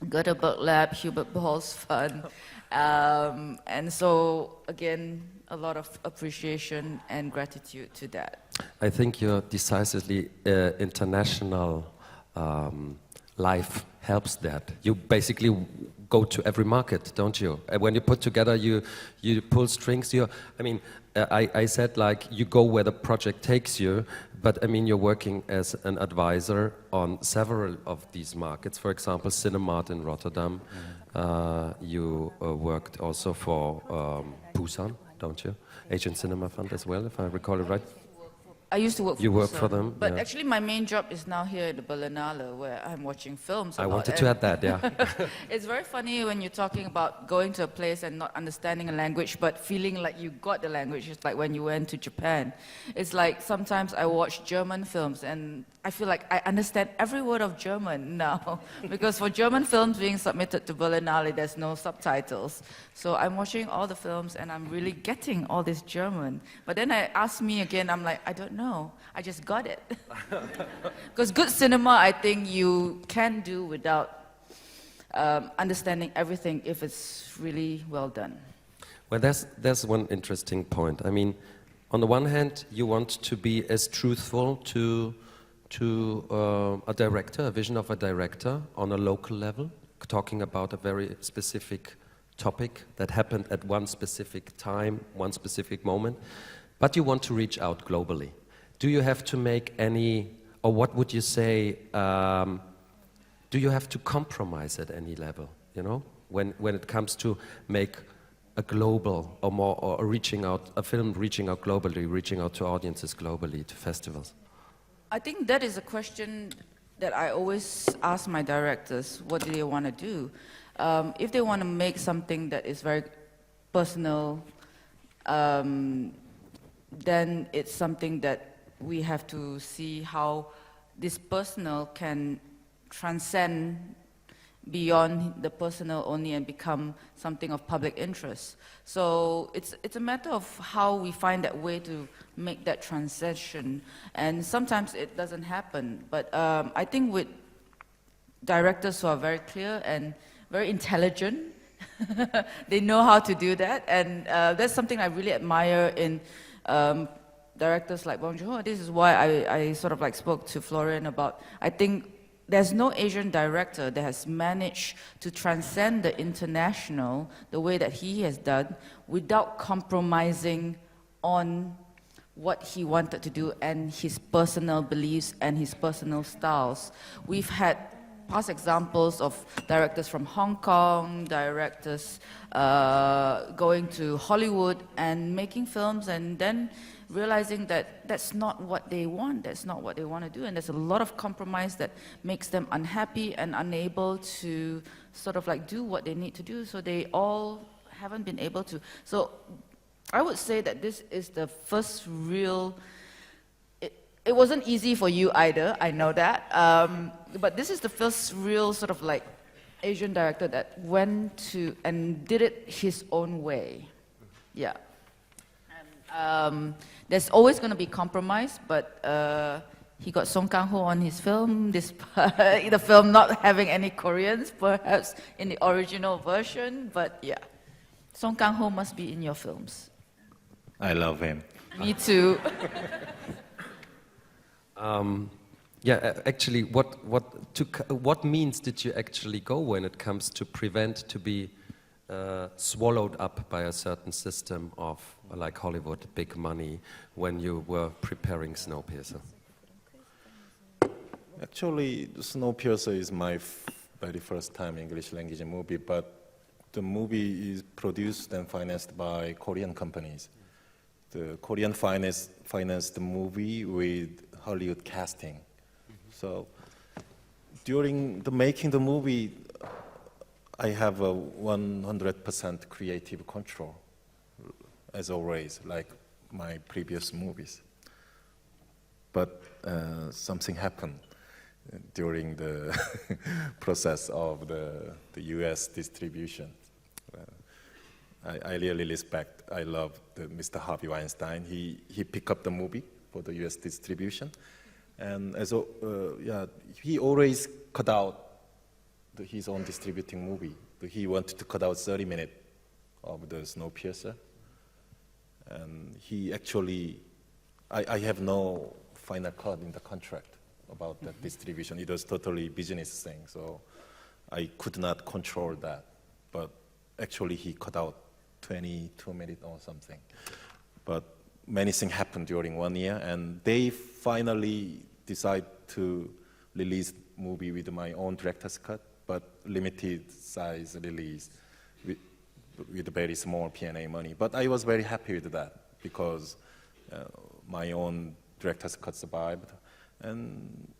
Göteborg Lab, Hubert Ball's Fund. And so, again, a lot of appreciation and gratitude to that. I think your decisively international life helps that. You basically go to every market, don't you? When you put together, you pull strings. I mean, I said like you go where the project takes you, but I mean you're working as an advisor on several of these markets. For example, Cinemat in Rotterdam. You worked also for Busan, don't you? Asian Cinema Fund as well, if I recall it right. I used to work for You work Busan, for them? but yeah. actually my main job is now here at the Berlinale, where I'm watching films. I wanted to add that, yeah. It's very funny when you're talking about going to a place and not understanding a language, but feeling like you got the language. It's like when you went to Japan. It's like sometimes I watch German films and I feel like I understand every word of German now, because for German films being submitted to Berlinale, there's no subtitles. So I'm watching all the films and I'm really getting all this German. But then I ask me again, I'm like, I don't know. I just got it. Because good cinema, I think you can do without understanding everything if it's really well done. Well, there's one interesting point. I mean, on the one hand, you want to be as truthful to a director, a vision of a director on a local level, talking about a very specific topic that happened at one specific time, one specific moment, but you want to reach out globally. Do you have to make any, or what would you say, do you have to compromise at any level, you know, when it comes to make a global or more, or reaching out, a film reaching out globally, reaching out to audiences globally, to festivals? I think that is a question that I always ask my directors, what do they want to do? If they want to make something that is very personal, then it's something that we have to see how this personal can transcend beyond the personal only and become something of public interest. So it's a matter of how we find that way to make that transition. And sometimes it doesn't happen. But I think with directors who are very clear and very intelligent, they know how to do that. And that's something I really admire in directors like Bong Joon-Ho. This is why I sort of like spoke to Florian about, I think there's no Asian director that has managed to transcend the international the way that he has done without compromising on what he wanted to do and his personal beliefs and his personal styles. We've had past examples of directors from Hong Kong, directors going to Hollywood and making films and then realizing that that's not what they want, that's not what they want to do, and there's a lot of compromise that makes them unhappy and unable to sort of like do what they need to do, so they all haven't been able to. So I would say that this is the first real, it wasn't easy for you either, I know that, but this is the first real sort of like Asian director that went to and did it his own way. Yeah. And, there's always going to be compromise, but he got Song Kang-ho on his film, despite the film not having any Koreans, perhaps in the original version, but yeah. Song Kang-ho must be in your films. I love him. Me too. Yeah, actually, what means did you actually go when it comes to prevent to be swallowed up by a certain system of, like Hollywood, big money, when you were preparing Snowpiercer? Actually, Snowpiercer is my very first time English language movie, but the movie is produced and financed by Korean companies. The Korean financed the movie with Hollywood casting. So during the making the movie, I have a 100% creative control, as always, like my previous movies. But something happened during the process of the US distribution. I really respect, I love Mr. Harvey Weinstein. He picked up the movie for the US distribution. And he always cut out his own distributing movie. He wanted to cut out 30 minutes of the Snowpiercer. And he actually, I have no final cut in the contract about that distribution. It was totally business thing, so I could not control that. But actually he cut out 22 minutes or something. But many things happened during 1 year, and they finally decide to release movie with my own director's cut, but limited size release with very small P&A money. But I was very happy with that because my own director's cut survived. And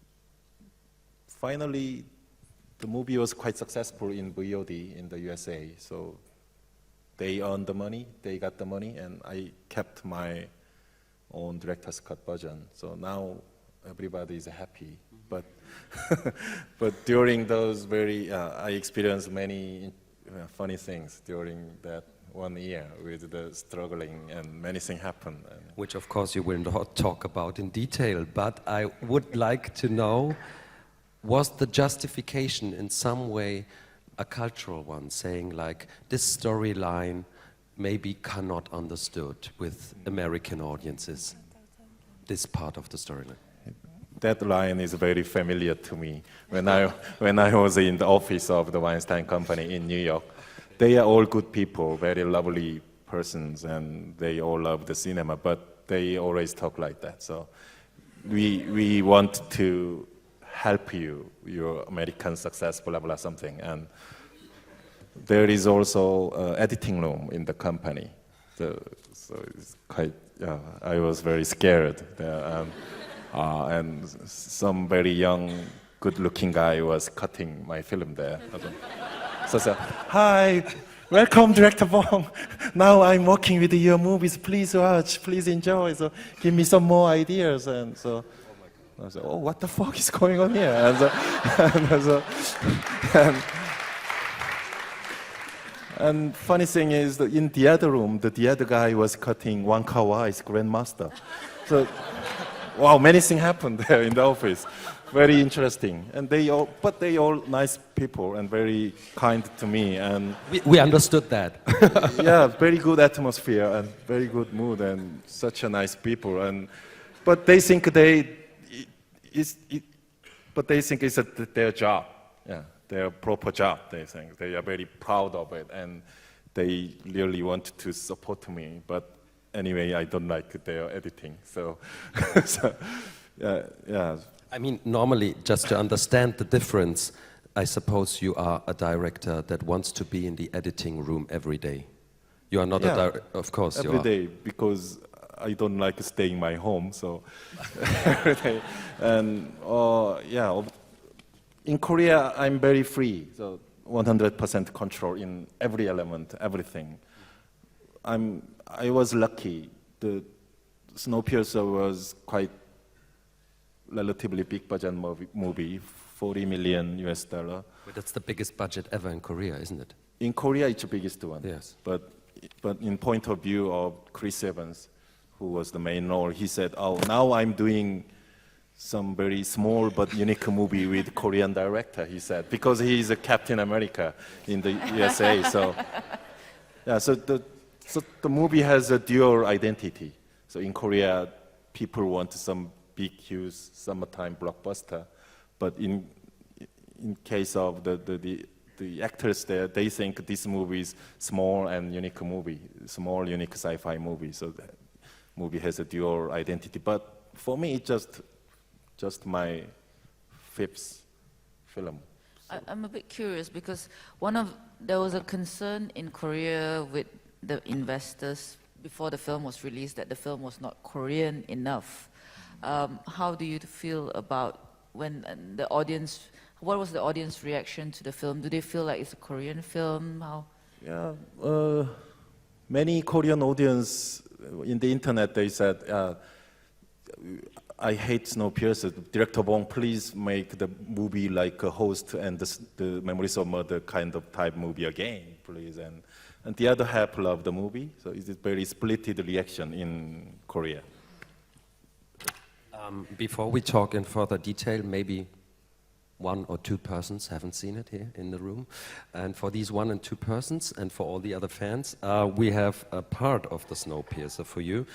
finally, the movie was quite successful in VOD in the USA. So they earned the money, they got the money, and I kept my own director's cut version. So now everybody is happy. But but during those I experienced many funny things during that 1 year with the struggling, and many things happened. Which of course you will not talk about in detail, but I would like to know, was the justification in some way a cultural one, saying like, this storyline maybe cannot understood with American audiences, this part of the storyline? That line is very familiar to me. When I was in the office of the Weinstein Company in New York, they are all good people, very lovely persons, and they all love the cinema, but they always talk like that. So we want to help you, your American success, blah, blah, something. And there is also an editing room in the company. So it's quite, I was very scared there. And some very young, good-looking guy was cutting my film there. So I said, "Hi, welcome, Director Bong. Now I'm working with your movies. Please watch, please enjoy. So give me some more ideas." And so I said, "Oh, what the fuck is going on here?" And funny thing is that in the other room, the other guy was cutting Wong Kar-wai's Grandmaster. So, wow, many things happened there in the office. Very interesting. And they all nice people and very kind to me. And We understood that. yeah, very good atmosphere and very good mood and such a nice people. But they think it's their job. Yeah. Their proper job, they think. They are very proud of it, and they really want to support me. But anyway, I don't like their editing, so, yeah. I mean, normally, just to understand the difference, I suppose you are a director that wants to be in the editing room every day. You are not a director, of course you are. Every day, because I don't like staying in my home, so every day. And, yeah. In Korea, I'm very free, so 100% control in every element, everything. I was lucky. The Snowpiercer was quite relatively big budget movie, $40 million US. But that's the biggest budget ever in Korea, isn't it? In Korea, it's the biggest one. Yes. But in point of view of Chris Evans, who was the main role, he said, "Oh, now I'm doing some very small but unique movie with Korean director," he said, because he is a Captain America in the USA. So, yeah, so the movie has a dual identity. So in Korea, people want some big, huge summertime blockbuster, but in case of the actors there, they think this movie is small and unique movie, small, unique sci-fi movie. So the movie has a dual identity. But for me, it's just my fifth film. I'm a bit curious because there was a concern in Korea with the investors before the film was released that the film was not Korean enough. How do you feel about when the audience? What was the audience reaction to the film? Do they feel like it's a Korean film? How? Yeah, many Korean audience in the internet, they said, "I hate Snowpiercer. Director Bong, please make the movie like a Host and the Memories of Murder kind of type movie again, please." And the other half love the movie, so it's a very splitted reaction in Korea. Before we talk in further detail, maybe one or two persons haven't seen it here in the room. And for these 1 and 2 persons, and for all the other fans, we have a part of the Snowpiercer for you.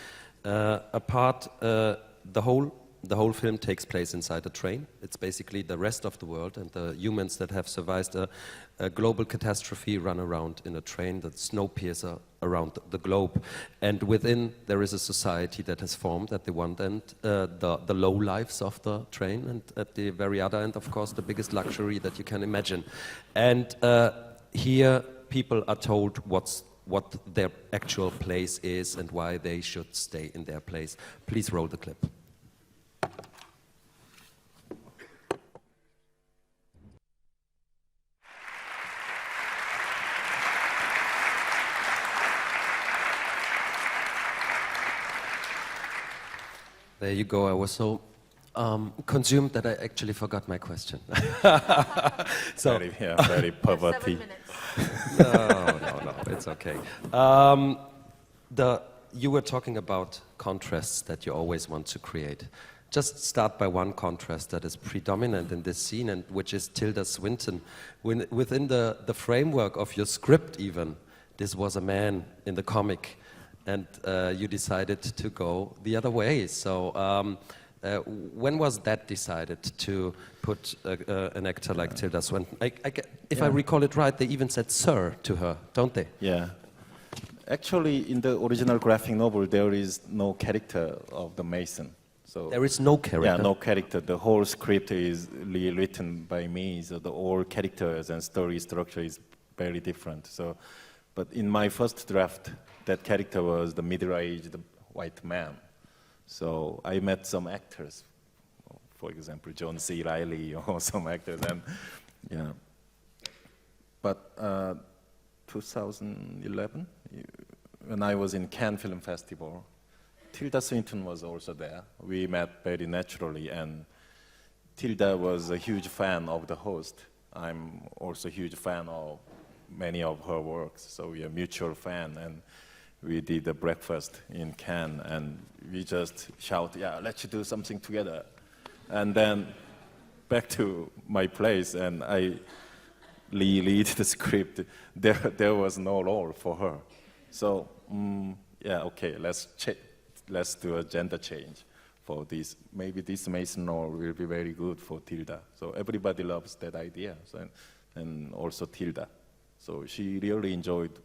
The whole film takes place inside a train. It's basically the rest of the world and the humans that have survived a global catastrophe run around in a train, the Snowpiercer, around the globe. And within there is a society that has formed at the one end, the low lives of the train, and at the very other end, of course, the biggest luxury that you can imagine. And here people are told what their actual place is and why they should stay in their place. Please roll the clip. There you go. I was so consumed that I actually forgot my question. So very poverty. No, it's okay. You were talking about contrasts that you always want to create. Just start by one contrast that is predominant in this scene, and which is Tilda Swinton. Within the framework of your script even, this was a man in the comic, and you decided to go the other way. So When was that decided to put an actor like Tilda Swinton? If I recall it right, they even said "sir" to her, don't they? Yeah. Actually, in the original graphic novel, there is no character of the Mason. So There is no character? Yeah, no character. The whole script is written by me, so the all characters and story structure is very different. So, but in my first draft, that character was the middle-aged white man. So I met some actors, for example, John C. Reilly or some actors, and yeah. But 2011, when I was in Cannes Film Festival, Tilda Swinton was also there. We met very naturally, and Tilda was a huge fan of The Host. I'm also a huge fan of many of her works, so we are mutual fan, and we did a breakfast in Cannes, and we just shout, yeah, let's do something together. And then back to my place, and I read the script. There was no role for her. So, yeah, okay, let's do a gender change for this. Maybe this Mason role will be very good for Tilda. So everybody loves that idea, so, and also Tilda. So she really enjoyed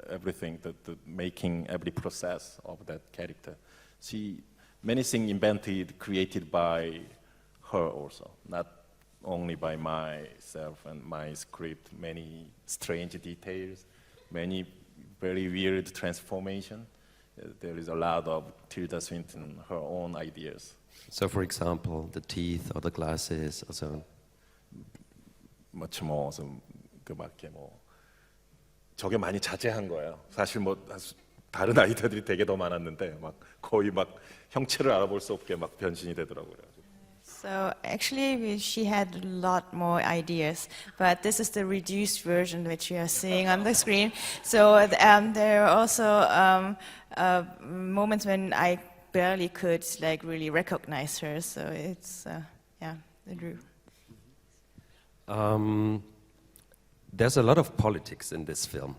everything, the making every process of that character. Many things invented, created by her also, not only by myself and my script, many strange details, many very weird transformation. There is a lot of Tilda Swinton, her own ideas. So, for example, the teeth or the glasses or so on? Much more. So, 그밖에 뭐 저게 많이 자제한 거예요. 사실 뭐 다른 아이들이 되게 더 많았는데 막 거의 막 형체를 알아볼 수 없게 막 변신이 되더라고요. So actually, she had a lot more ideas, but this is the reduced version which you are seeing on the screen. So there are also moments when I barely could like really recognize her. So it's yeah, it grew. There's a lot of politics in this film.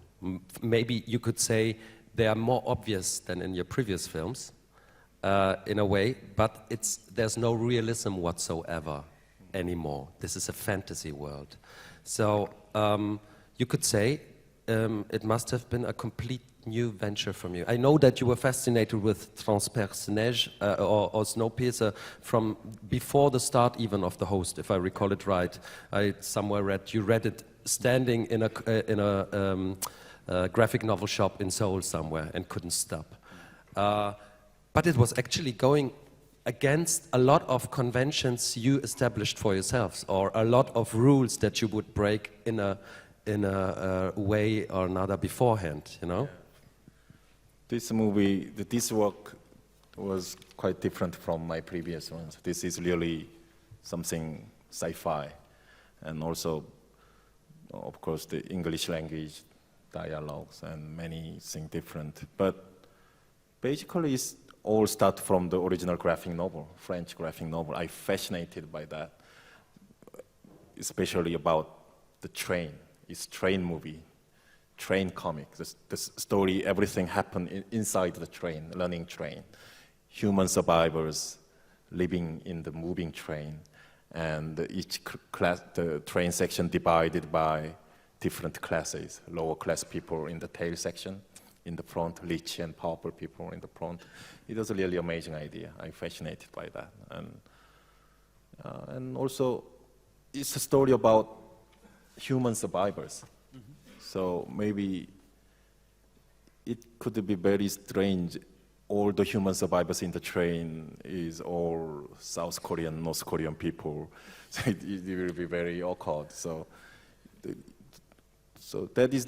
Maybe you could say they are more obvious than in your previous films. In a way, but there's no realism whatsoever anymore. This is a fantasy world. So you could say it must have been a complete new venture from you. I know that you were fascinated with Transnational or Snowpiercer from before the start even of The Host, if I recall it right. I somewhere read you read it standing in a graphic novel shop in Seoul somewhere and couldn't stop. But it was actually going against a lot of conventions you established for yourselves, or a lot of rules that you would break in a way or another beforehand, you know? Yeah. This movie, this work was quite different from my previous ones. This is really something sci-fi, and also, of course, the English language dialogues and many things different. But basically, it's all start from the original graphic novel, French graphic novel. I'm fascinated by that, especially about the train. It's train movie, train comic. The story, everything happened inside the train, running train. Human survivors living in the moving train, and each class, the train section divided by different classes. Lower class people in the tail section, in the front, rich and powerful people in the front. It was a really amazing idea. I'm fascinated by that. And also, it's a story about human survivors. Mm-hmm. So maybe it could be very strange. All the human survivors in the train is all South Korean, North Korean people. So it will be very awkward. So that is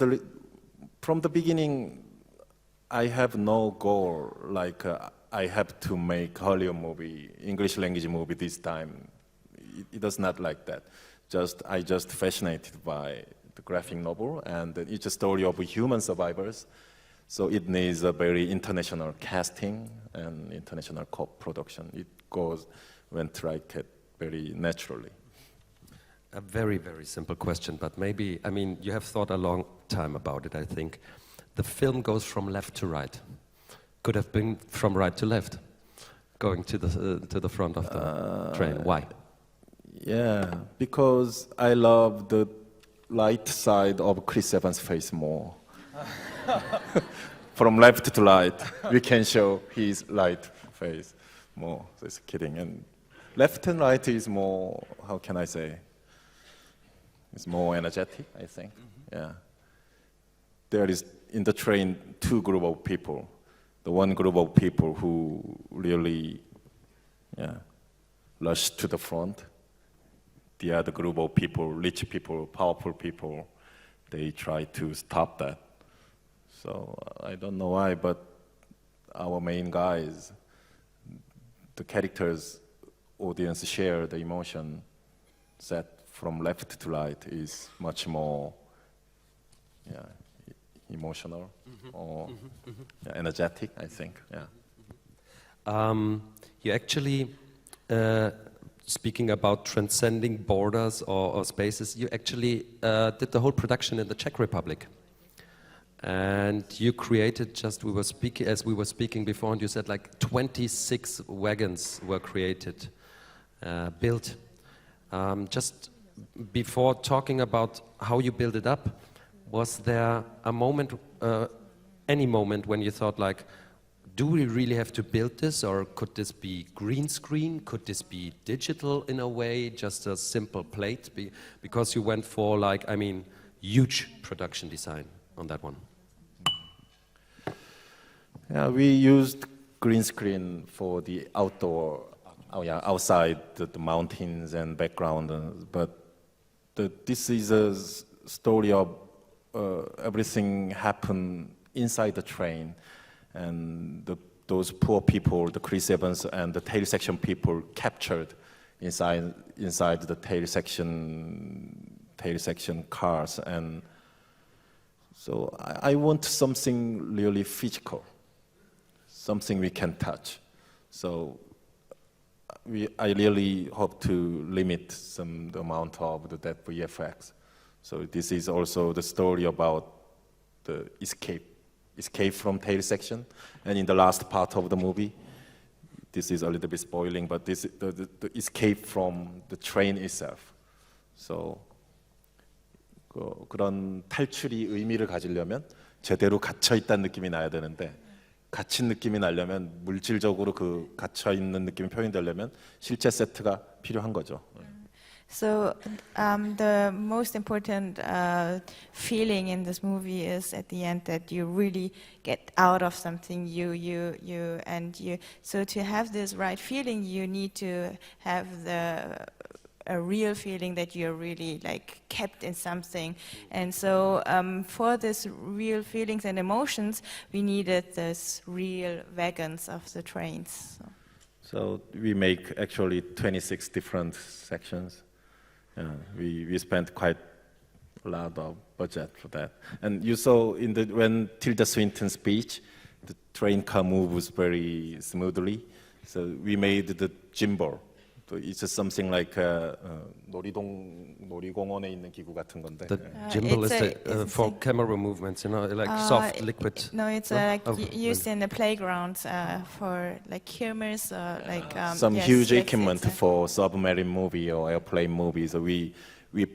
from the beginning, I have no goal, like I have to make Hollywood movie, English language movie this time. It does not like that. I just fascinated by the graphic novel, and it's a story of human survivors. So it needs a very international casting and international co-production. It went like it very naturally. A very, very simple question, but maybe, I mean, you have thought a long time about it, I think. The film goes from left to right. Could have been from right to left. going to the front of the train. Why? Yeah, because I love the light side of Chris Evans' face more. From left to right, we can show his light face more. Just kidding. And left and right is more, how can I say? It's more energetic, I think. Yeah. There is in the train two group of people. The one group of people who really rush to the front. The other group of people, rich people, powerful people, they try to stop that. So I don't know why, but our main guys, the characters, audience share the emotion set from left to right is much more emotional or energetic, I think. Yeah. You actually, speaking about transcending borders or spaces, you actually did the whole production in the Czech Republic. And you created as we were speaking before, and you said like 26 wagons were created, built. Just before talking about how you build it up, was there a moment, any moment when you thought like, do we really have to build this, or could this be green screen? Could this be digital in a way, just a simple plate? Because you went for like, I mean, huge production design on that one. Yeah, we used green screen for the outdoor, outside the mountains and background, but this is a story of everything happened inside the train, and those poor people, the Chris Evans and the tail section people, captured inside the tail section cars, and so I want something really physical, something we can touch. So I really hope to limit the amount of that VFX. So this is also the story about the escape from tail section. And in the last part of the movie, this is a little bit spoiling, but this the escape from the train itself. So 그런 탈출이 의미를 가지려면 제대로 갇혀 있다는 느낌이 나야 되는데, 갇힌 느낌이 나려면 물질적으로 그 갇혀 있는 느낌이 표현되려면 실제 세트가 필요한 거죠. So the most important feeling in this movie is at the end that you really get out of something. So to have this right feeling, you need to have a real feeling that you're really like kept in something. And so for this real feelings and emotions, we needed this real wagons of the trains. So we make actually 26 different sections. We spent quite a lot of budget for that. And you saw when Tilda Swinton's speech, the train car moves very smoothly. So we made the gimbal. So it's just something like 놀이공원에 있는 기구 같은 건데. The gimbal is for camera movements, you know, like soft liquid. No, it's used in the playgrounds for like humors, like some yes, huge equipment for submarine movie or airplane movies. So we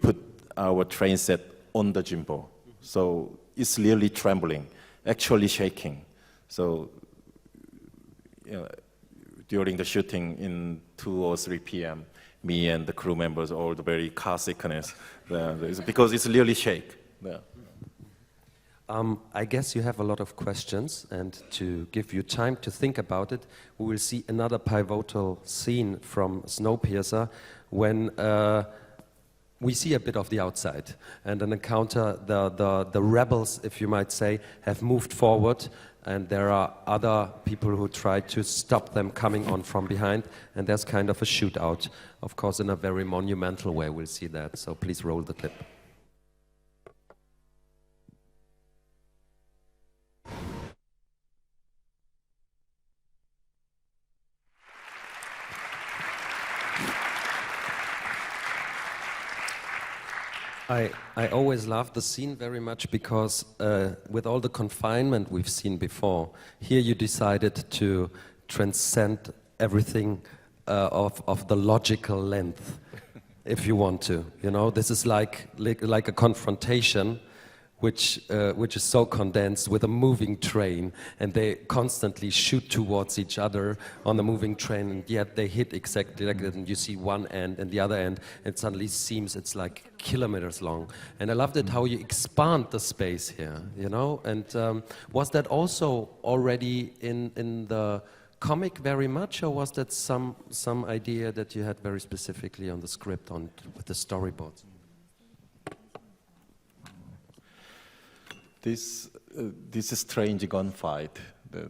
put our train set on the gimbal, so it's really trembling, actually shaking. So during the shooting in 2 or 3 p.m., me and the crew members all the very car sickness because it's really shake. Yeah. I guess you have a lot of questions, and to give you time to think about it, we will see another pivotal scene from Snowpiercer when we see a bit of the outside and an encounter. The rebels, if you might say, have moved forward, and there are other people who try to stop them coming on from behind, and there's kind of a shootout, of course in a very monumental way. We'll see that, so please roll the clip. I always love the scene very much because with all the confinement we've seen before, here you decided to transcend everything of the logical length, if you want to. You know, this is like a confrontation, which is so condensed with a moving train, and they constantly shoot towards each other on the moving train, and yet they hit exactly like that, and you see one end and the other end, and it suddenly seems it's like kilometers long. And I loved it how you expand the space here, you know. And was that also already in the comic very much, or was that some idea that you had very specifically on the script with the storyboards? This strange gunfight, the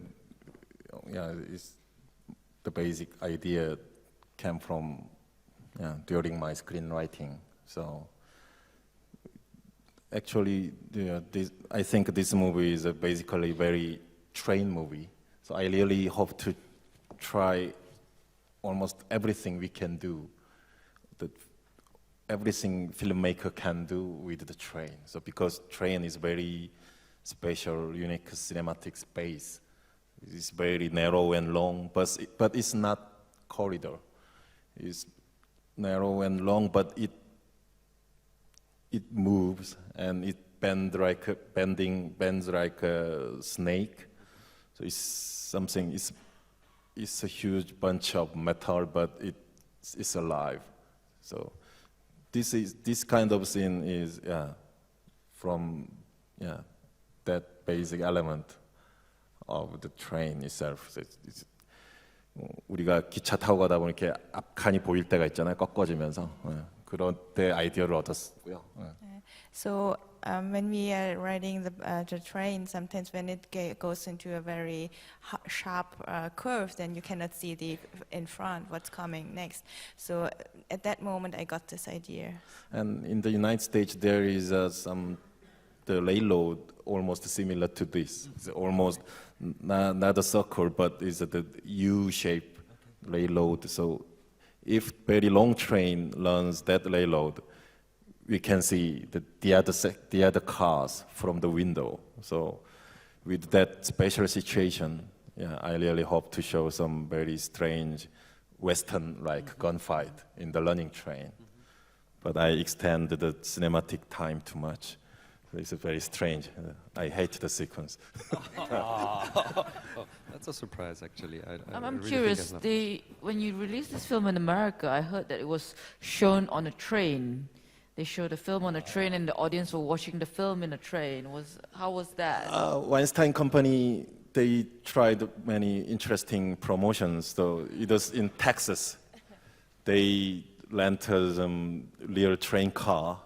basic idea came from during my screenwriting. So actually, I think this movie is basically a very train movie. So I really hope to try almost everything we can do, everything filmmaker can do with the train. So because train is very special, unique cinematic space. It's very narrow and long, but it's not corridor. It's narrow and long, but it moves and it bends like a snake. So it's something. It's a huge bunch of metal, but it's alive. So this kind of scene is from that basic element of the train itself. So 우리가 기차 타고 가다 보면 이렇게 앞칸이 보일 때가 있잖아요. 꺾어지면서 그런 때 아이디어를 얻었고요. So when we are riding the train, sometimes when it goes into a very sharp curve, then you cannot see in front what's coming next. So at that moment, I got this idea. And in the United States, there is the railroad almost similar to this. It's almost not a circle, but it's the U-shaped railroad. So if very long train runs that railroad, we can see the other cars from the window. So with that special situation, I really hope to show some very strange Western-like gunfight in the running train. But I extend the cinematic time too much. So it's very strange. I hate the sequence. That's a surprise, actually. I'm curious, when you released this film in America, I heard that it was shown on a train. They showed the film on a train and the audience were watching the film in a train. How was that? Weinstein company, they tried many interesting promotions. So it was in Texas. They rented some real train car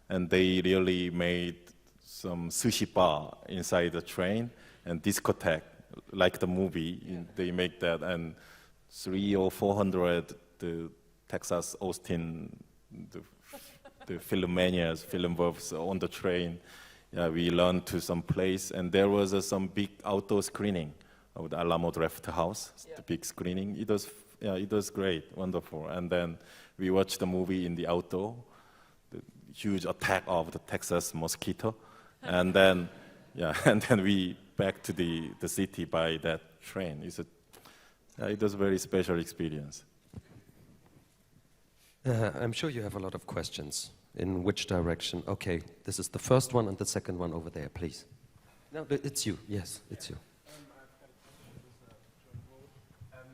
and they really made some sushi bar inside the train and discotheque, like the movie. They make that, and 300 or 400 the Texas Austin, the film manias, film buffs on the train. We learned to some place, and there was some big outdoor screening of the Alamo Draft House, the big screening. It was great, wonderful. And then we watched the movie in the outdoor, the huge attack of the Texas mosquito, and then we back to the city by that train. It was a very special experience. I'm sure you have a lot of questions. In which direction? Okay, this is the first one and the second one over there, please. No, it's you. Yes, it's you. I've got a question with John Wood. I'm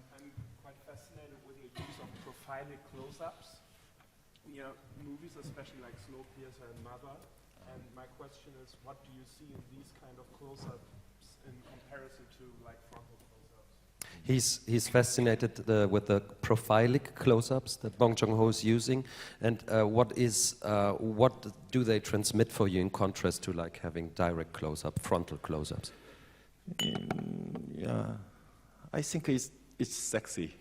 quite fascinated with your use of profiling close-ups in your movies, especially like Snowpiercer and Mother. And my question is, what do you see in these kind of close-ups in comparison to like frontal close-ups? He's fascinated with the prophilic close-ups that Bong Joon-Ho is using, and what do they transmit for you in contrast to like having direct close-up, frontal close-ups? I think it's sexy,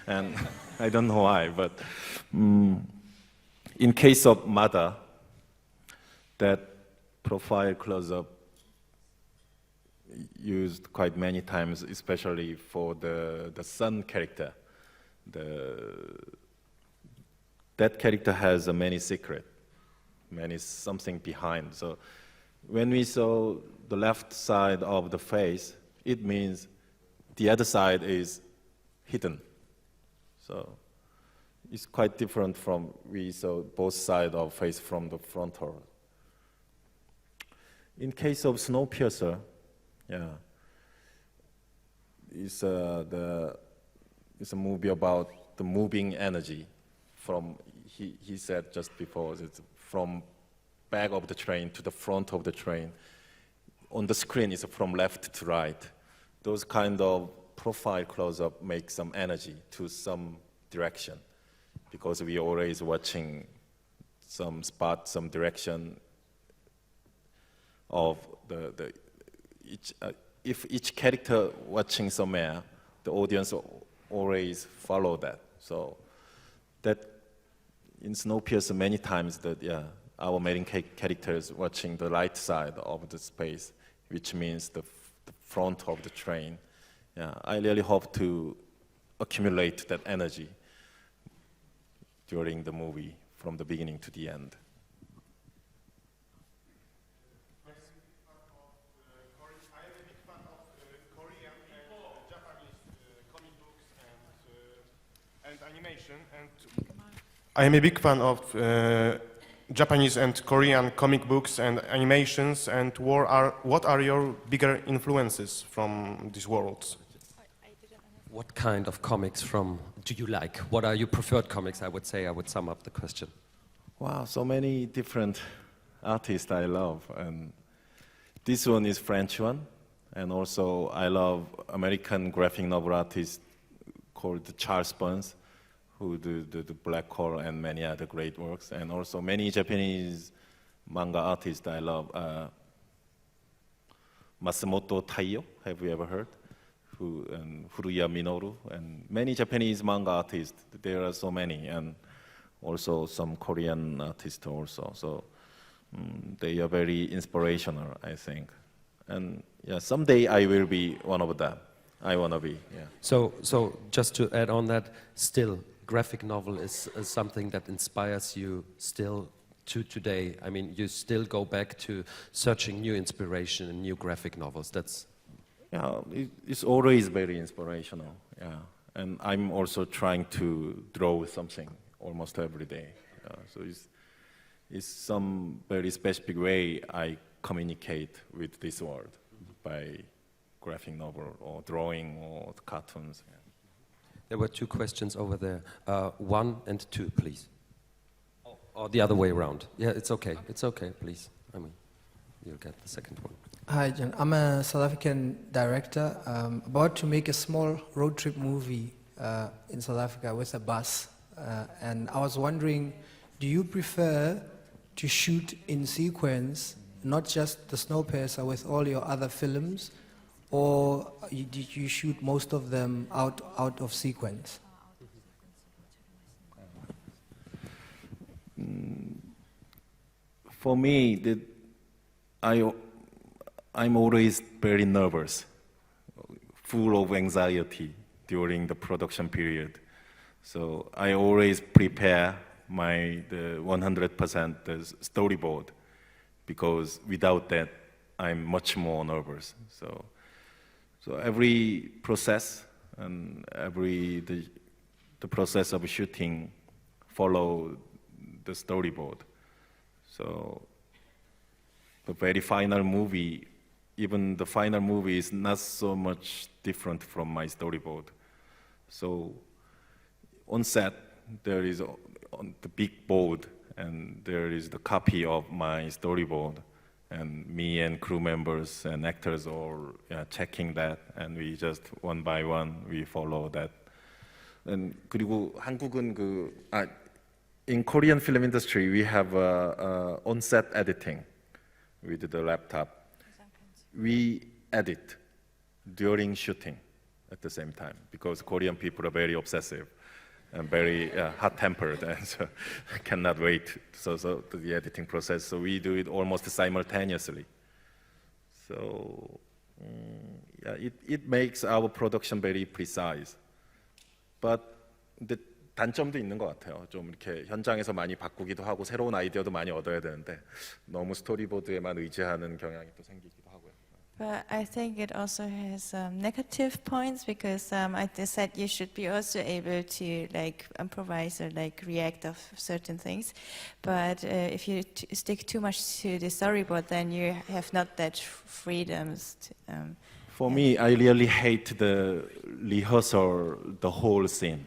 and I don't know why, but in case of Mother, that profile close-up used quite many times, especially for the son character. That character has many secrets, something behind. So when we saw the left side of the face, it means the other side is hidden. So it's quite different from we saw both sides of face from the frontal. In case of Snowpiercer, yeah, it's a movie about the moving energy from, he said just before, it's from back of the train to the front of the train. On the screen, it's from left to right. Those kind of profile close-up make some energy to some direction, because we always watching some spot, some direction of if each character watching somewhere, the audience always follow that. So that in Snowpiercer many times that our main characters watching the right side of the space, which means the front of the train. Yeah, I really hope to accumulate that energy during the movie from the beginning to the end. I am a big fan of Japanese and Korean comic books and animations, and what are your bigger influences from these worlds? What kind of comics do you like? What are your preferred comics? I would say I would sum up the question. Wow, so many different artists I love, and this one is French one, and also I love American graphic novel artist called Charles Burns, who do the Black Hole and many other great works, and also many Japanese manga artists I love. Masamoto Taiyo, have you ever heard? And Furuya Minoru, and many Japanese manga artists. There are so many, and also some Korean artists also. So they are very inspirational, I think. And yeah, someday I will be one of them. I want to be, yeah. So just to add on that, still, graphic novel is something that inspires you still to today. I mean, you still go back to searching new inspiration in new graphic novels. That's... Yeah, it's always very inspirational, yeah. And I'm also trying to draw something almost every day. So it's some very specific way I communicate with this world by graphic novel or drawing or cartoons. Yeah. There were two questions over there. 1 and 2, please. Or the other way around. Yeah, it's okay. It's okay, please. I mean, you'll get the second one. Hi, John. I'm a South African director about to make a small road trip movie in South Africa with a bus. And I was wondering, do you prefer to shoot in sequence, not just the Snowpiercer with all your other films, or did you shoot most of them out of sequence? For me, I'm always very nervous, full of anxiety during the production period. So I always prepare the 100% the storyboard, because without that, I'm much more nervous. So every process and the process of shooting follow the storyboard. So the very final movie, even the final movie is not so much different from my storyboard. So on set, there is on the big board, and there is the copy of my storyboard, and me and crew members and actors are checking that, and we just one by one we follow that. And 그리고 한국은 in Korean film industry we have on-set editing with the laptop. We edit during shooting at the same time, because Korean people are very obsessive and very hot-tempered, and so cannot wait. So the editing process. So we do it almost simultaneously. So it makes our production very precise. But the 단점도 있는 것 같아요. 좀 이렇게 현장에서 많이 바꾸기도 하고 새로운 아이디어도 많이 얻어야 되는데 너무 스토리보드에만 의지하는 경향이 또 생기기도 하고요. But I think it also has negative points because I just said you should be also able to like improvise or like react of certain things. But if you stick too much to the storyboard, then you have not that freedoms. For me, I really hate the rehearsal, the whole scene,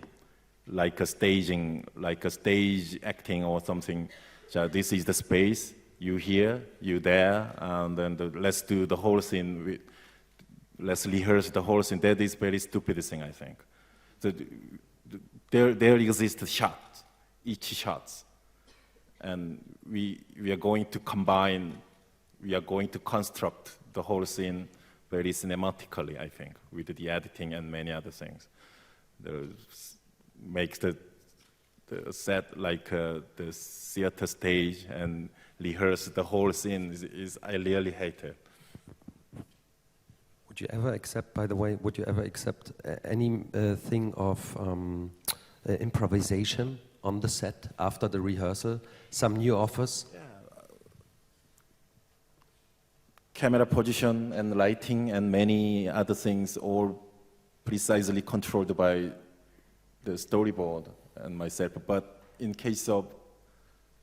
like a staging, like a stage acting or something. So this is the space. You here, you there, and then let's do the whole scene. Let's rehearse the whole scene. That is very stupid thing, I think. So there exists shots, each shots, and we are going to combine. We are going to construct the whole scene very cinematically, I think, with the editing and many other things. Makes the set like the theater stage and rehearse the whole scene is I really hate it. Would you ever accept, by the way, would you ever accept any thing of improvisation on the set after the rehearsal? Some new offers? Yeah. Camera position and lighting and many other things all precisely controlled by the storyboard and myself. But in case of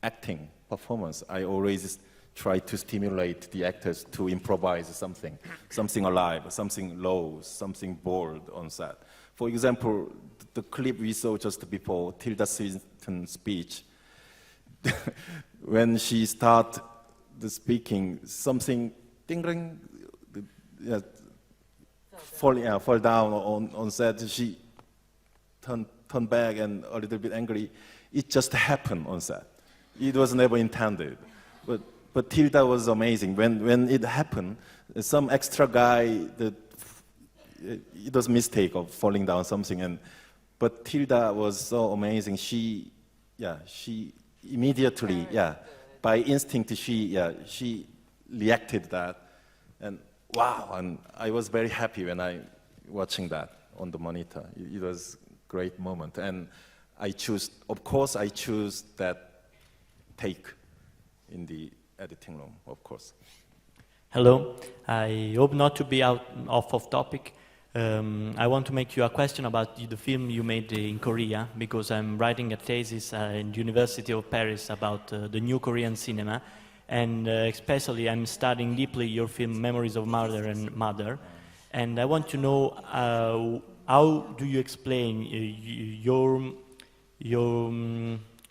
acting, performance, I always try to stimulate the actors to improvise something alive, something low, something bold on set. For example, the clip we saw just before, Tilda Swinton's speech, when she started the speaking, something ding, fall down on set. She turned back and a little bit angry. It just happened on set. It was never intended, but Tilda was amazing. When it happened, some extra guy it was a mistake of falling down something, but Tilda was so amazing. She immediately, by instinct, she reacted that, and wow! And I was very happy when I watching that on the monitor. It was a great moment, and I choose that take in the editing room, of course. Hello, I hope not to be off of topic. I want to make you a question about the film you made in Korea, because I'm writing a thesis in the University of Paris about the new Korean cinema, and especially I'm studying deeply your film Memories of Murder and Mother, and I want to know how do you explain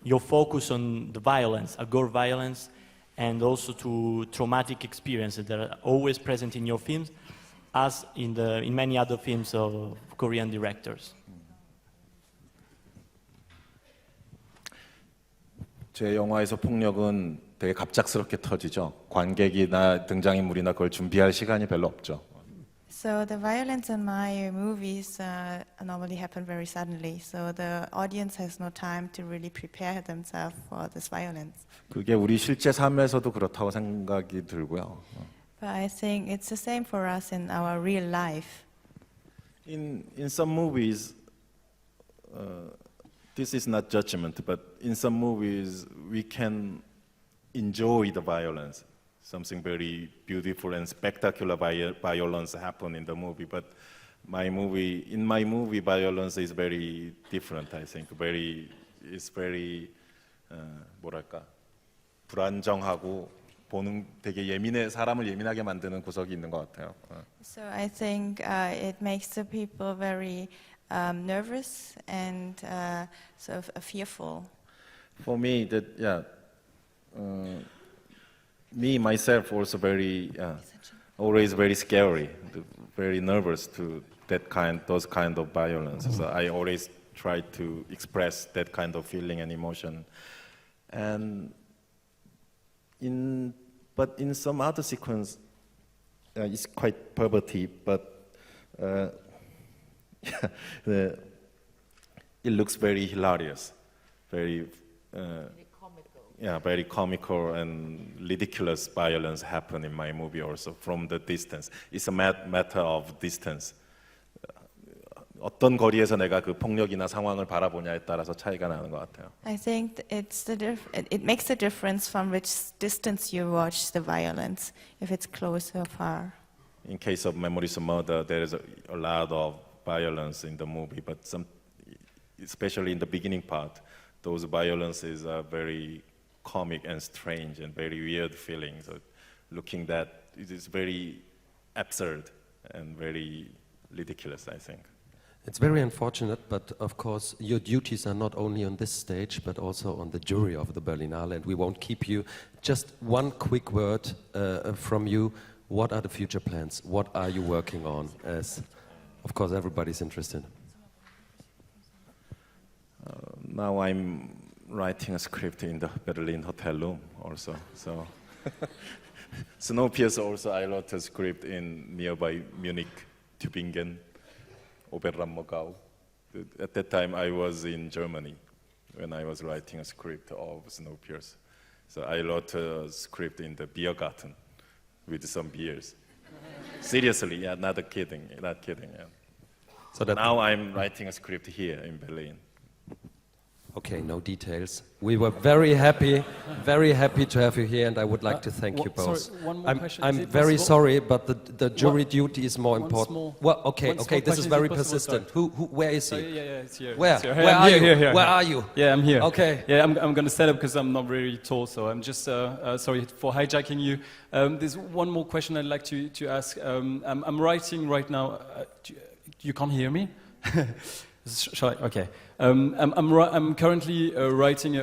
your focus on the violence, gore violence, and also to traumatic experiences that are always present in your films, as in many other films of Korean directors. 제 영화에서 폭력은 되게 갑작스럽게 터지죠. 관객이나 등장인물이나 그걸 준비할 시간이 별로 없죠. So the violence in my movies normally happen very suddenly. So the audience has no time to really prepare themselves for this violence. 그게 우리 실제 삶에서도 그렇다고 생각이 들고요. But I think it's the same for us in our real life. In some movies, this is not judgment, but in some movies we can enjoy the violence. Something very beautiful and spectacular violence happen in the movie, but in my movie, violence is very different. I think it's very 뭐랄까 불안정하고 되게 사람을 예민하게 만드는 구석이 있는 것 같아요. So I think it makes the people very nervous and sort of fearful. For me, me myself also always very scary, very nervous to those kind of violence. So I always try to express that kind of feeling and emotion. But in some other sequence, it's quite poverty, but it looks very hilarious, very comical and ridiculous violence happen in my movie also from the distance. It's a matter of distance. 어떤 거리에서 내가 그 폭력이나 상황을 바라보냐에 따라서 차이가 나는 것 같아요. I think it makes a difference from which distance you watch the violence, if it's close or far. in case of Memories of Murder, there is a lot of violence in the movie, but especially in the beginning part, those violences are very comic and strange and very weird feelings. So looking that, it is very absurd and very ridiculous, I think. It's very unfortunate, but of course your duties are not only on this stage, but also on the jury of the Berlinale, and we won't keep you. Just one quick word from you. What are the future plans? What are you working on? As, of course, everybody's interested. Now I'm writing a script in the Berlin hotel room also. So Snowpiercer also, I wrote a script in nearby Munich, Tübingen, Oberrammergau. At that time I was in Germany when I was writing a script of Snowpiercer. So I wrote a script in the beer garden with some beers. Seriously, yeah, not kidding. Yeah. So now I'm writing a script here in Berlin. Okay, no details. We were very happy to have you here, and I would like to thank you both. Sorry, one more question. I'm very sorry, but the jury duty is more important. Well, okay, this is very persistent. Where is he? Yeah, it's here. Where? It's here. Where are you? Here. Where are you? Yeah, I'm here. Okay. Yeah, I'm going to stand up because I'm not very tall, so I'm just sorry for hijacking you. There's one more question I'd like to ask. I'm writing right now. You can't hear me? Shall I? Okay. I'm currently writing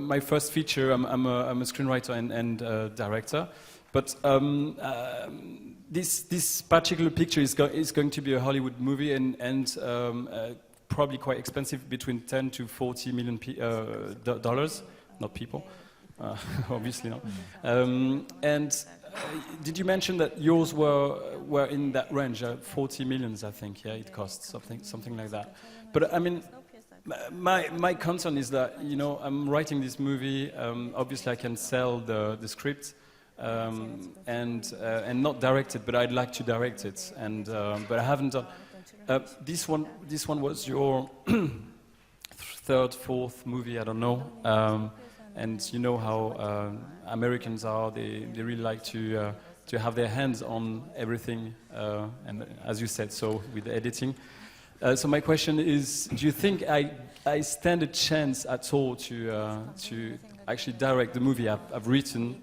my first feature. I'm a screenwriter and director, but this particular picture is going to be a Hollywood movie and probably quite expensive, between 10 to 40 million dollars, not people, obviously not. Did you mention that yours were in that range, 40 millions? I think, yeah, it costs something like that. But I mean, my concern is that, you know, I'm writing this movie. Obviously, I can sell the script and not direct it, but I'd like to direct it. But I haven't done. This one was your third, fourth movie. I don't know. And you know how Americans are. They really like to have their hands on everything. And as you said, so with the editing. So my question is, do you think I stand a chance at all to actually direct the movie I've written,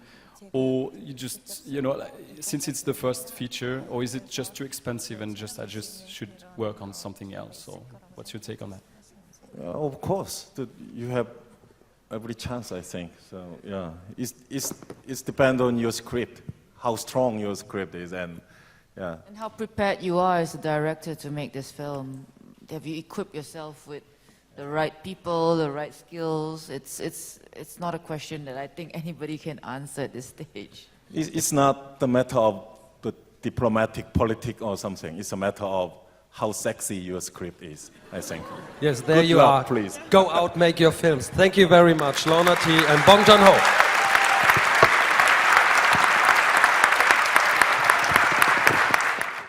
or you just, you know, since it's the first feature, or is it just too expensive and I just should work on something else? Or what's your take on that? Of course, you have every chance, I think. So yeah, it's depends on your script, how strong your script is, and yeah. And how prepared you are as a director to make this film. Have you equipped yourself with the right people, the right skills? It's not a question that I think anybody can answer at this stage. It's not the matter of the diplomatic politic or something. It's a matter of how sexy your script is, I think. Yes, there Good you luck, are. Please. Go out, make your films. Thank you very much, Lorna Tee and Bong Joon-Ho.